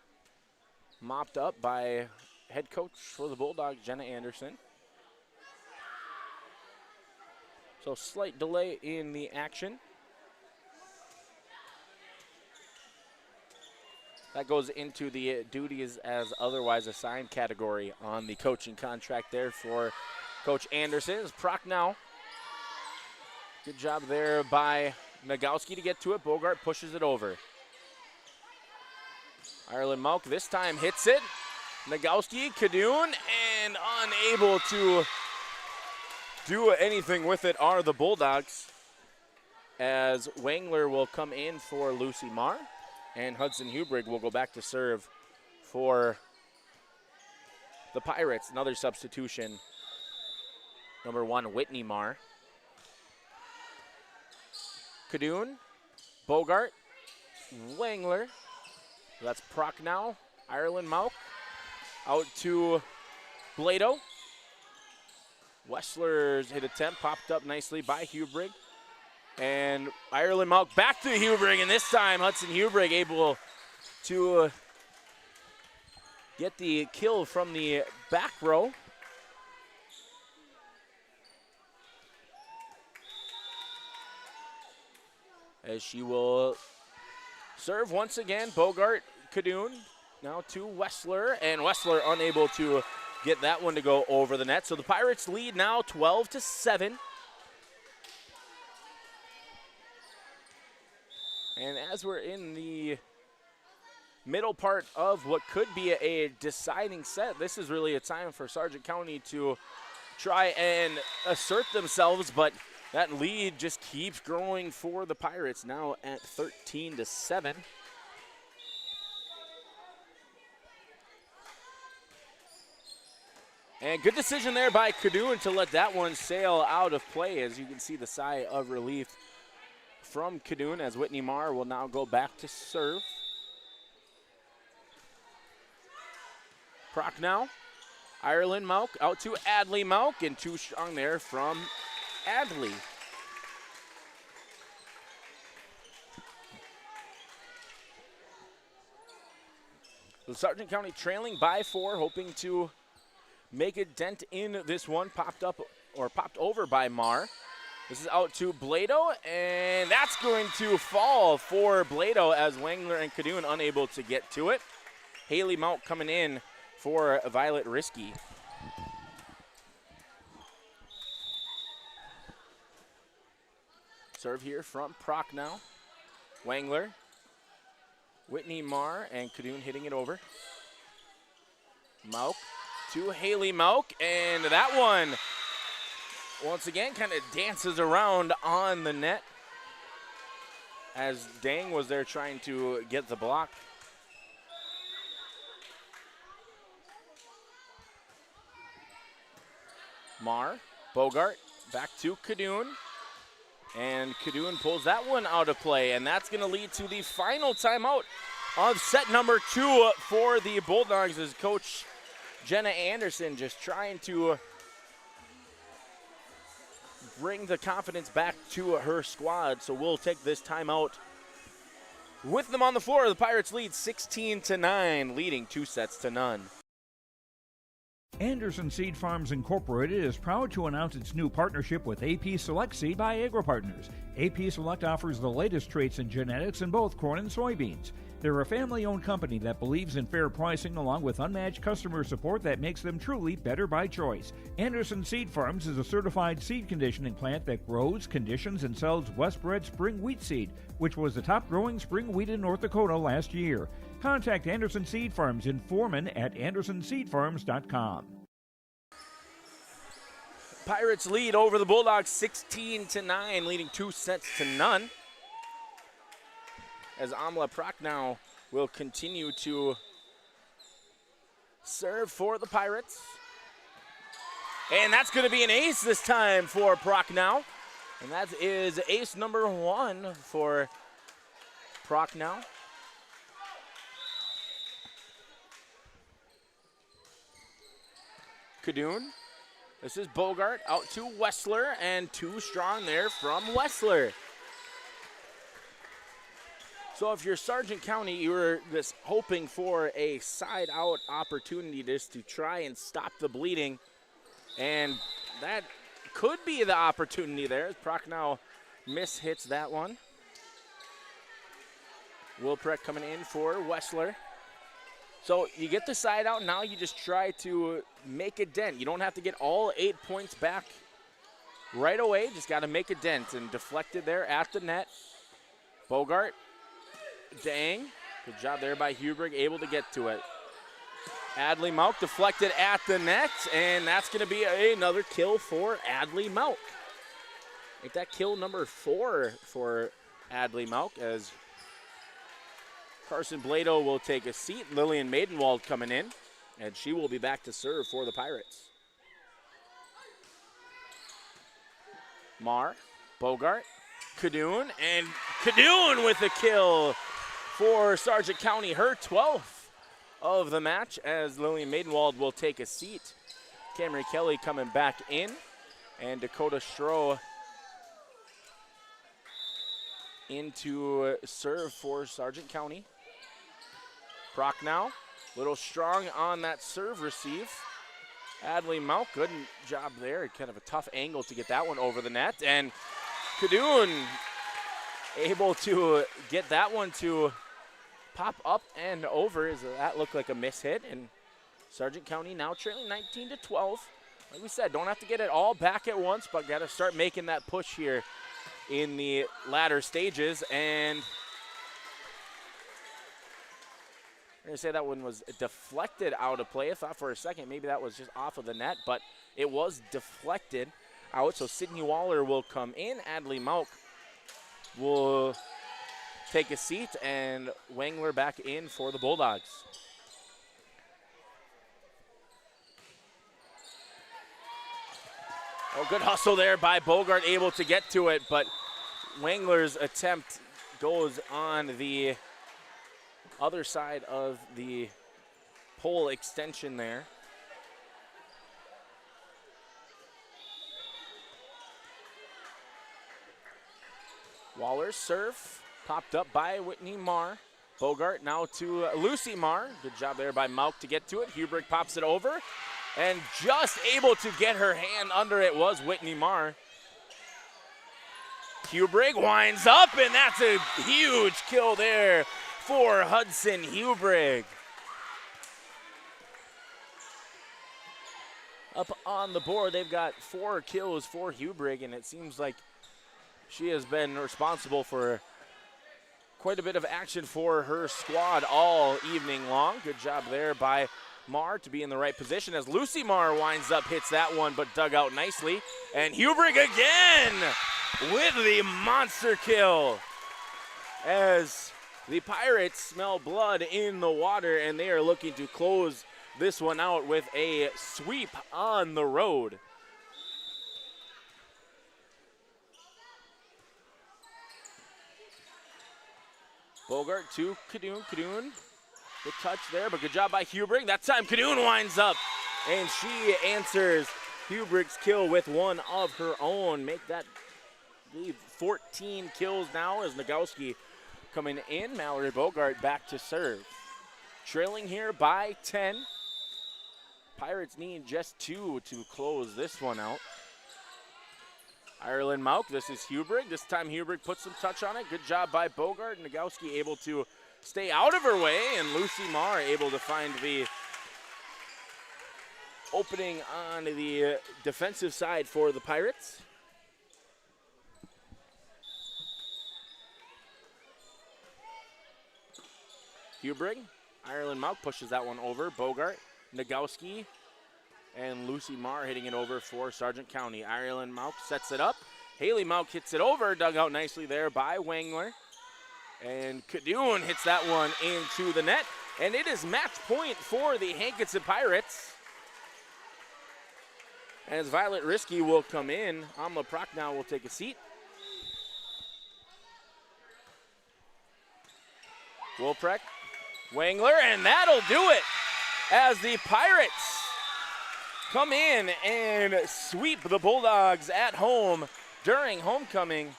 mopped up by head coach for the Bulldogs, Jenna Anderson. So slight delay in the action. That goes into the duties as otherwise assigned category on the coaching contract there for Coach Anderson. It's Prochnow. Good job there by Nagowski to get to it. Bogart pushes it over. Ireland Malk this time hits it. Nagowski, Kadoon, and unable to do anything with it are the Bulldogs, as Wangler will come in for Lucy Marr, and Hudson Hubrig will go back to serve for the Pirates. Another substitution, number 1, Whitney Marr. Kadoon, Bogart, Wangler. That's Prochnow, Ireland Malk. Out to Blado. Wessler's hit attempt popped up nicely by Hubrig. And Ireland Malk back to Hubrig, and this time Hudson Hubrig able to get the kill from the back row. As she will serve once again. Bogart, Kadoon, now to Wessler, and Wessler unable to get that one to go over the net. So the Pirates lead now 12-7. And as we're in the middle part of what could be a deciding set, this is really a time for Sargent County to try and assert themselves, but that lead just keeps growing for the Pirates, now at 13-7. And good decision there by Kadoon to let that one sail out of play, as you can see the sigh of relief from Kadoon, as Whitney Marr will now go back to serve. Prochnow, Ireland Malk out to Adley Malk, and too strong there from Adley. So Sargent County trailing by 4, hoping to make a dent in this one. Popped over by Marr. This is out to Blado, and that's going to fall for Blado, as Wangler and Kadoon unable to get to it. Haley Mount coming in for Violet Risky. Serve here from Prochnow. Wangler, Whitney Marr, and Kadoon hitting it over. Mauk to Haley Mauk, and that one once again kind of dances around on the net, as Dang was there trying to get the block. Marr, Bogart, back to Kadoon. And Kadoon pulls that one out of play, and that's going to lead to the final timeout of set number 2 for the Bulldogs, as Coach Jenna Anderson just trying to bring the confidence back to her squad. So we'll take this timeout with them on the floor. The Pirates lead 16-9, leading 2-0. Anderson Seed Farms Incorporated is proud to announce its new partnership with AP Select Seed by AgriPartners. AP Select offers the latest traits and genetics in both corn and soybeans. They're a family-owned company that believes in fair pricing along with unmatched customer support that makes them truly better by choice. Anderson Seed Farms is a certified seed conditioning plant that grows, conditions, and sells Westbred spring wheat seed, which was the top-growing spring wheat in North Dakota last year. Contact Anderson Seed Farms in Foreman at andersonseedfarms.com. Pirates lead over the Bulldogs 16-9, leading 2-0. As Amla Prochnow will continue to serve for the Pirates. And that's going to be an ace this time for Prochnow. And that is ace number 1 for Prochnow. Kadoon. This is Bogart out to Wessler, and too strong there from Wessler. So if you're Sargent County, you were just hoping for a side-out opportunity just to try and stop the bleeding. And that could be the opportunity there. Prochnow mishits that one. Wilprek coming in for Wessler. So you get the side out, now you just try to make a dent. You don't have to get all 8 points back right away. Just got to make a dent, and deflected there at the net. Bogart, dang. Good job there by Hubrich, able to get to it. Adley Mauk deflected at the net, and that's going to be another kill for Adley Mauk. Make that kill number 4 for Adley Mauk, as Carson Blado will take a seat. Lillian Maidenwald coming in, and she will be back to serve for the Pirates. Marr, Bogart, Kadoon, and Kadoon with a kill for Sargent County, her 12th of the match, as Lillian Maidenwald will take a seat. Camry Kelly coming back in, and Dakota Stroh into serve for Sargent County. Prochnow, little strong on that serve receive. Adley Mauk, good job there. Kind of a tough angle to get that one over the net. And Kadoon able to get that one to pop up and over, as that looked like a miss hit. And Sargent County now trailing 19-12. Like we said, don't have to get it all back at once, but got to start making that push here in the latter stages. And I'm going to say that one was deflected out of play. I thought for a second maybe that was just off of the net, but it was deflected out. So Sydney Waller will come in. Adley Mauk will take a seat, and Wangler back in for the Bulldogs. Oh, good hustle there by Bogart, able to get to it, but Wangler's attempt goes on the other side of the pole extension there. Waller's serve popped up by Whitney Marr. Bogart now to Lucy Marr. Good job there by Mauk to get to it. Hubrich pops it over, and just able to get her hand under it was Whitney Marr. Hubrich winds up, and that's a huge kill there for Hudson Hubrich. Up on the board, they've got 4 kills for Hubrich, and it seems like she has been responsible for quite a bit of action for her squad all evening long. Good job there by Marr to be in the right position, as Lucy Marr winds up, hits that one, but dug out nicely. And Hubrich again with the monster kill, as the Pirates smell blood in the water, and they are looking to close this one out with a sweep on the road. Bogart to Kadoon. Kadoon, good touch there, but good job by Hubrich. That time Kadoon winds up, and she answers Hubrich's kill with one of her own. Make that, I believe, 14 kills now, as Nagowski coming in. Mallory Bogart back to serve. Trailing here by 10. Pirates need just 2 to close this one out. Ireland Mauk, this is Hubrich. This time Hubrich puts some touch on it. Good job by Bogart. Nagowski able to stay out of her way, and Lucy Marr able to find the opening on the defensive side for the Pirates. Hubrich, Ireland Mauk pushes that one over. Bogart, Nagowski, and Lucy Marr hitting it over for Sargent County. Ireland Mauk sets it up. Haley Mauk hits it over, dug out nicely there by Wangler. And Kadoon hits that one into the net. And it is match point for the Hankinson Pirates, as Violet Risky will come in. Amla Prochnow will take a seat. Wilprek, Wangler, and that'll do it, as the Pirates come in and sweep the Bulldogs at home during homecoming.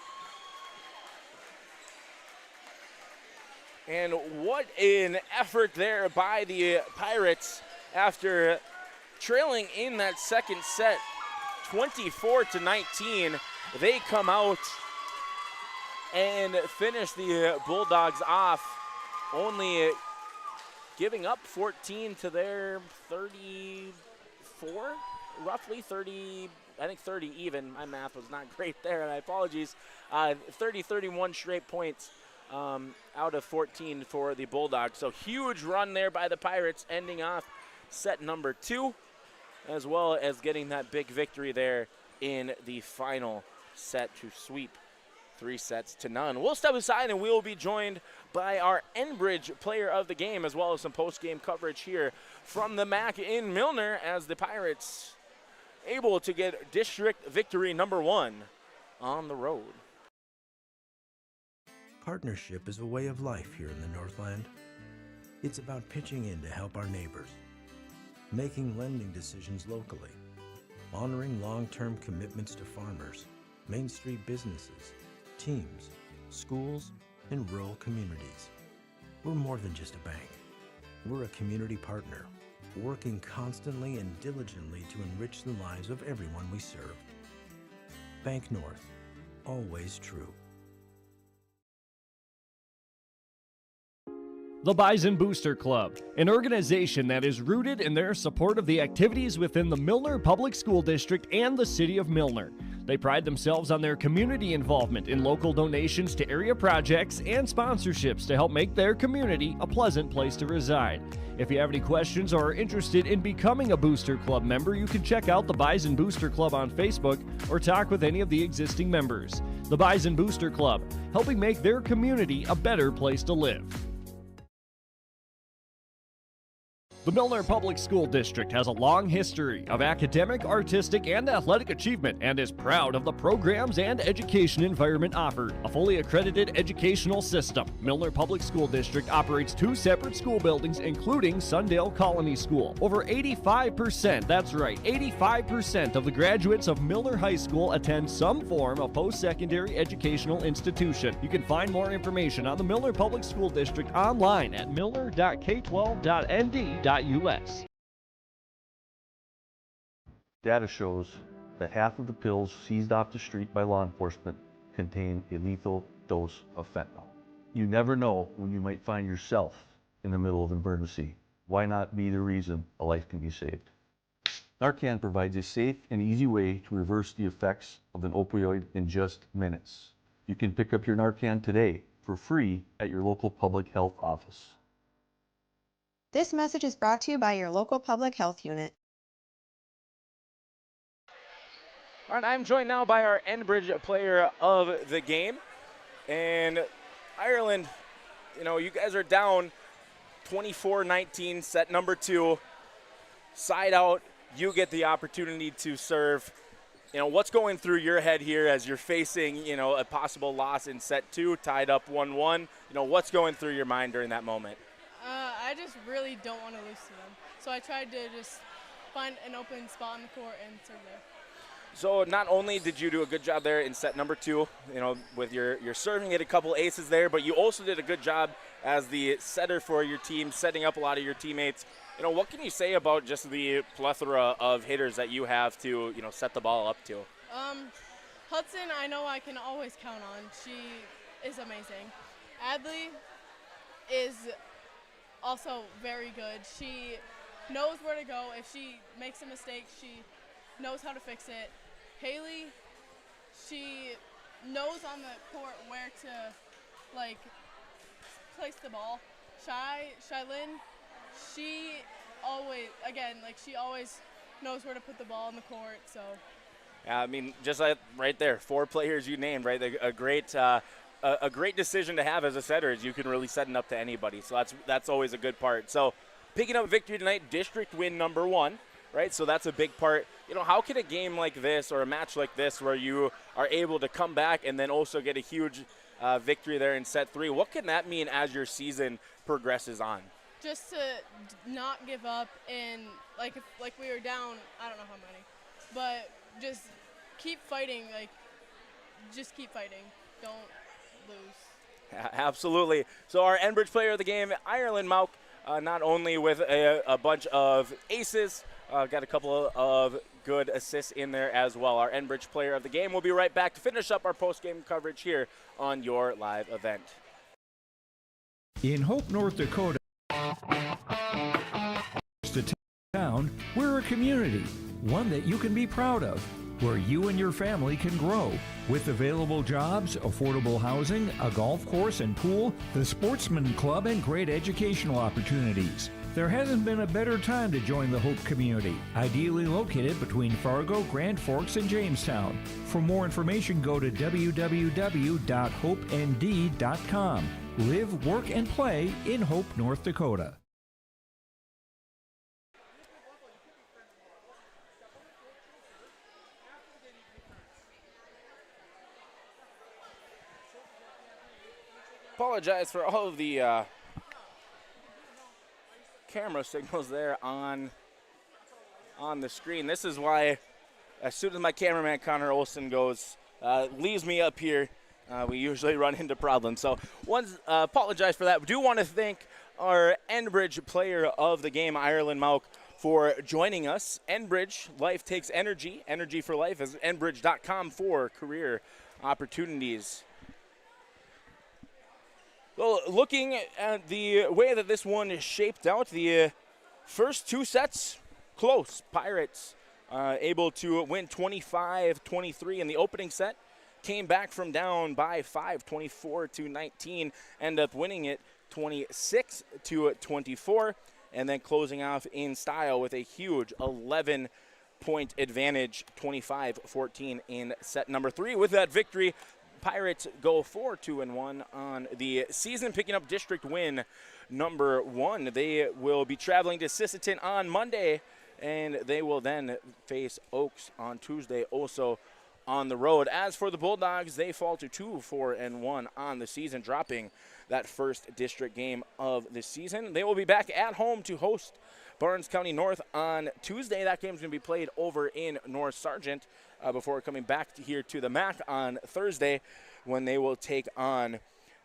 And what an effort there by the Pirates after trailing in that second set 24-19. They come out and finish the Bulldogs off, only giving up 14 to their 34, roughly 30, I think 30 even. My math was not great there, and I apologize. 31 straight points out of 14 for the Bulldogs. So huge run there by the Pirates, ending off set number 2, as well as getting that big victory there in the final set to sweep 3-0. We'll step aside and we will be joined by our Enbridge player of the game, as well as some post-game coverage here from the MAC in Milner, as the Pirates able to get district victory number 1 on the road. Partnership is a way of life here in the Northland. It's about pitching in to help our neighbors, making lending decisions locally, honoring long-term commitments to farmers, Main Street businesses, teams, schools, and rural communities. We're more than just a bank. We're a community partner, working constantly and diligently to enrich the lives of everyone we serve. Bank North, always true. The Bison Booster Club, an organization that is rooted in their support of the activities within the Milner Public School District and the City of Milner. They pride themselves on their community involvement in local donations to area projects and sponsorships to help make their community a pleasant place to reside. If you have any questions or are interested in becoming a Booster Club member, you can check out the Bison Booster Club on Facebook or talk with any of the existing members. The Bison Booster Club, helping make their community a better place to live. The Milner Public School District has a long history of academic, artistic, and athletic achievement and is proud of the programs and education environment offered. A fully accredited educational system, Milner Public School District operates 2 separate school buildings, including Sundale Colony School. Over 85%, that's right, 85% of the graduates of Milner High School attend some form of post-secondary educational institution. You can find more information on the Milner Public School District online at milner.k12.nd.us. Data shows that half of the pills seized off the street by law enforcement contain a lethal dose of fentanyl. You never know when you might find yourself in the middle of an emergency. Why not be the reason a life can be saved? Narcan provides a safe and easy way to reverse the effects of an opioid in just minutes. You can pick up your Narcan today for free at your local public health office. This message is brought to you by your local public health unit. All right, I'm joined now by our Enbridge player of the game. And Ireland, you guys are down 24-19, set number 2. Side out, you get the opportunity to serve. What's going through your head here as you're facing, a possible loss in set 2, tied up 1-1? What's going through your mind during that moment? I just really don't want to lose to them. So I tried to just find an open spot on the court and serve there. So not only did you do a good job there in set number 2, with your serving, hit a couple aces there, but you also did a good job as the setter for your team, setting up a lot of your teammates. What can you say about just the plethora of hitters that you have to, set the ball up to? Hudson, I know I can always count on. She is amazing. Adley is also very good. She knows where to go. If she makes a mistake, she knows how to fix it. Haley, she knows on the court where to place the ball. Shylin, she always knows where to put the ball on the court. So yeah, just right there, 4 players you named, right? A great decision to have as a setter is you can really set it up to anybody. So that's always a good part. So picking up victory tonight, district win number 1, right? So that's a big part. How can a game like this or a match like this where you are able to come back and then also get a huge victory there in set 3, what can that mean as your season progresses on? just to not give up, and like we were down, I don't know how many, but just keep fighting. Like, just keep fighting. Don't lose. Absolutely. So our Enbridge player of the game, Ireland Mauk, not only with a bunch of aces, got a couple of good assists in there as well. Our Enbridge player of the game. We'll be right back to finish up our post-game coverage here on your live event. In Hope, North Dakota, to town, we're a community, one that you can be proud of, where you and your family can grow. With available jobs, affordable housing, a golf course and pool, the Sportsman Club, and great educational opportunities. There hasn't been a better time to join the Hope community, ideally located between Fargo, Grand Forks, and Jamestown. For more information, go to www.hopend.com. Live, work, and play in Hope, North Dakota. Apologize for all of the camera signals there on the screen. This is why, as soon as my cameraman Connor Olson goes, leaves me up here, we usually run into problems. So, apologize for that. We do want to thank our Enbridge player of the game, Ireland Mauk, for joining us. Enbridge, life takes energy. Energy for life is enbridge.com for career opportunities. Well, looking at the way that this one is shaped out, the first two sets close. Pirates able to win 25-23 in the opening set. Came back from down by 5, 24-19. Ended up winning it 26-24. And then closing off in style with a huge 11-point advantage, 25-14 in set number 3. With that victory, Pirates go 4-2-1 on the season, picking up district win number 1. They will be traveling to Sisseton on Monday, and they will then face Oaks on Tuesday, also on the road. As for the Bulldogs, they fall to 2-4-1 on the season, dropping that first district game of the season. They will be back at home to host Barnes County North on Tuesday. That game is going to be played over in North Sargent before coming back here to the MAC on Thursday, when they will take on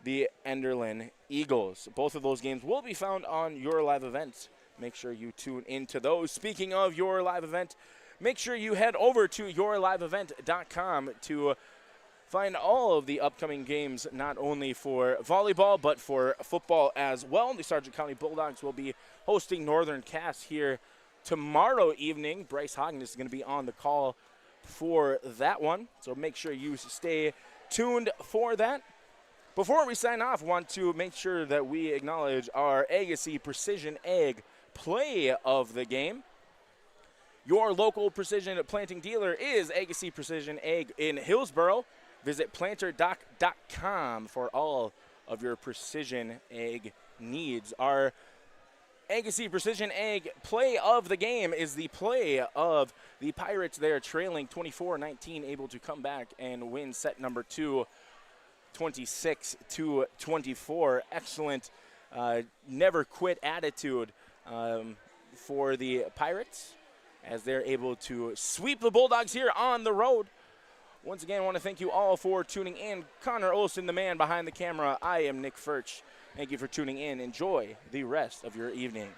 the Enderlin Eagles. Both of those games will be found on your live events. Make sure you tune into those. Speaking of your live event, make sure you head over to yourliveevent.com to find all of the upcoming games, not only for volleyball, but for football as well. The Sargent County Bulldogs will be hosting Northern Cass here tomorrow evening. Bryce Hoggen is going to be on the call for that one, so make sure you stay tuned for that. Before we sign off, want to make sure that we acknowledge our Agassiz Precision Ag play of the game. Your local precision planting dealer is Agassiz Precision Ag in Hillsboro. Visit planterdoc.com for all of your precision ag needs. Our Agassiz Precision Ag play of the game is the play of the Pirates. They are trailing 24-19, able to come back and win set number 2, 26-24. Excellent, never quit attitude for the Pirates, as they're able to sweep the Bulldogs here on the road. Once again, I want to thank you all for tuning in. Connor Olson, the man behind the camera. I am Nick Furch. Thank you for tuning in. Enjoy the rest of your evening.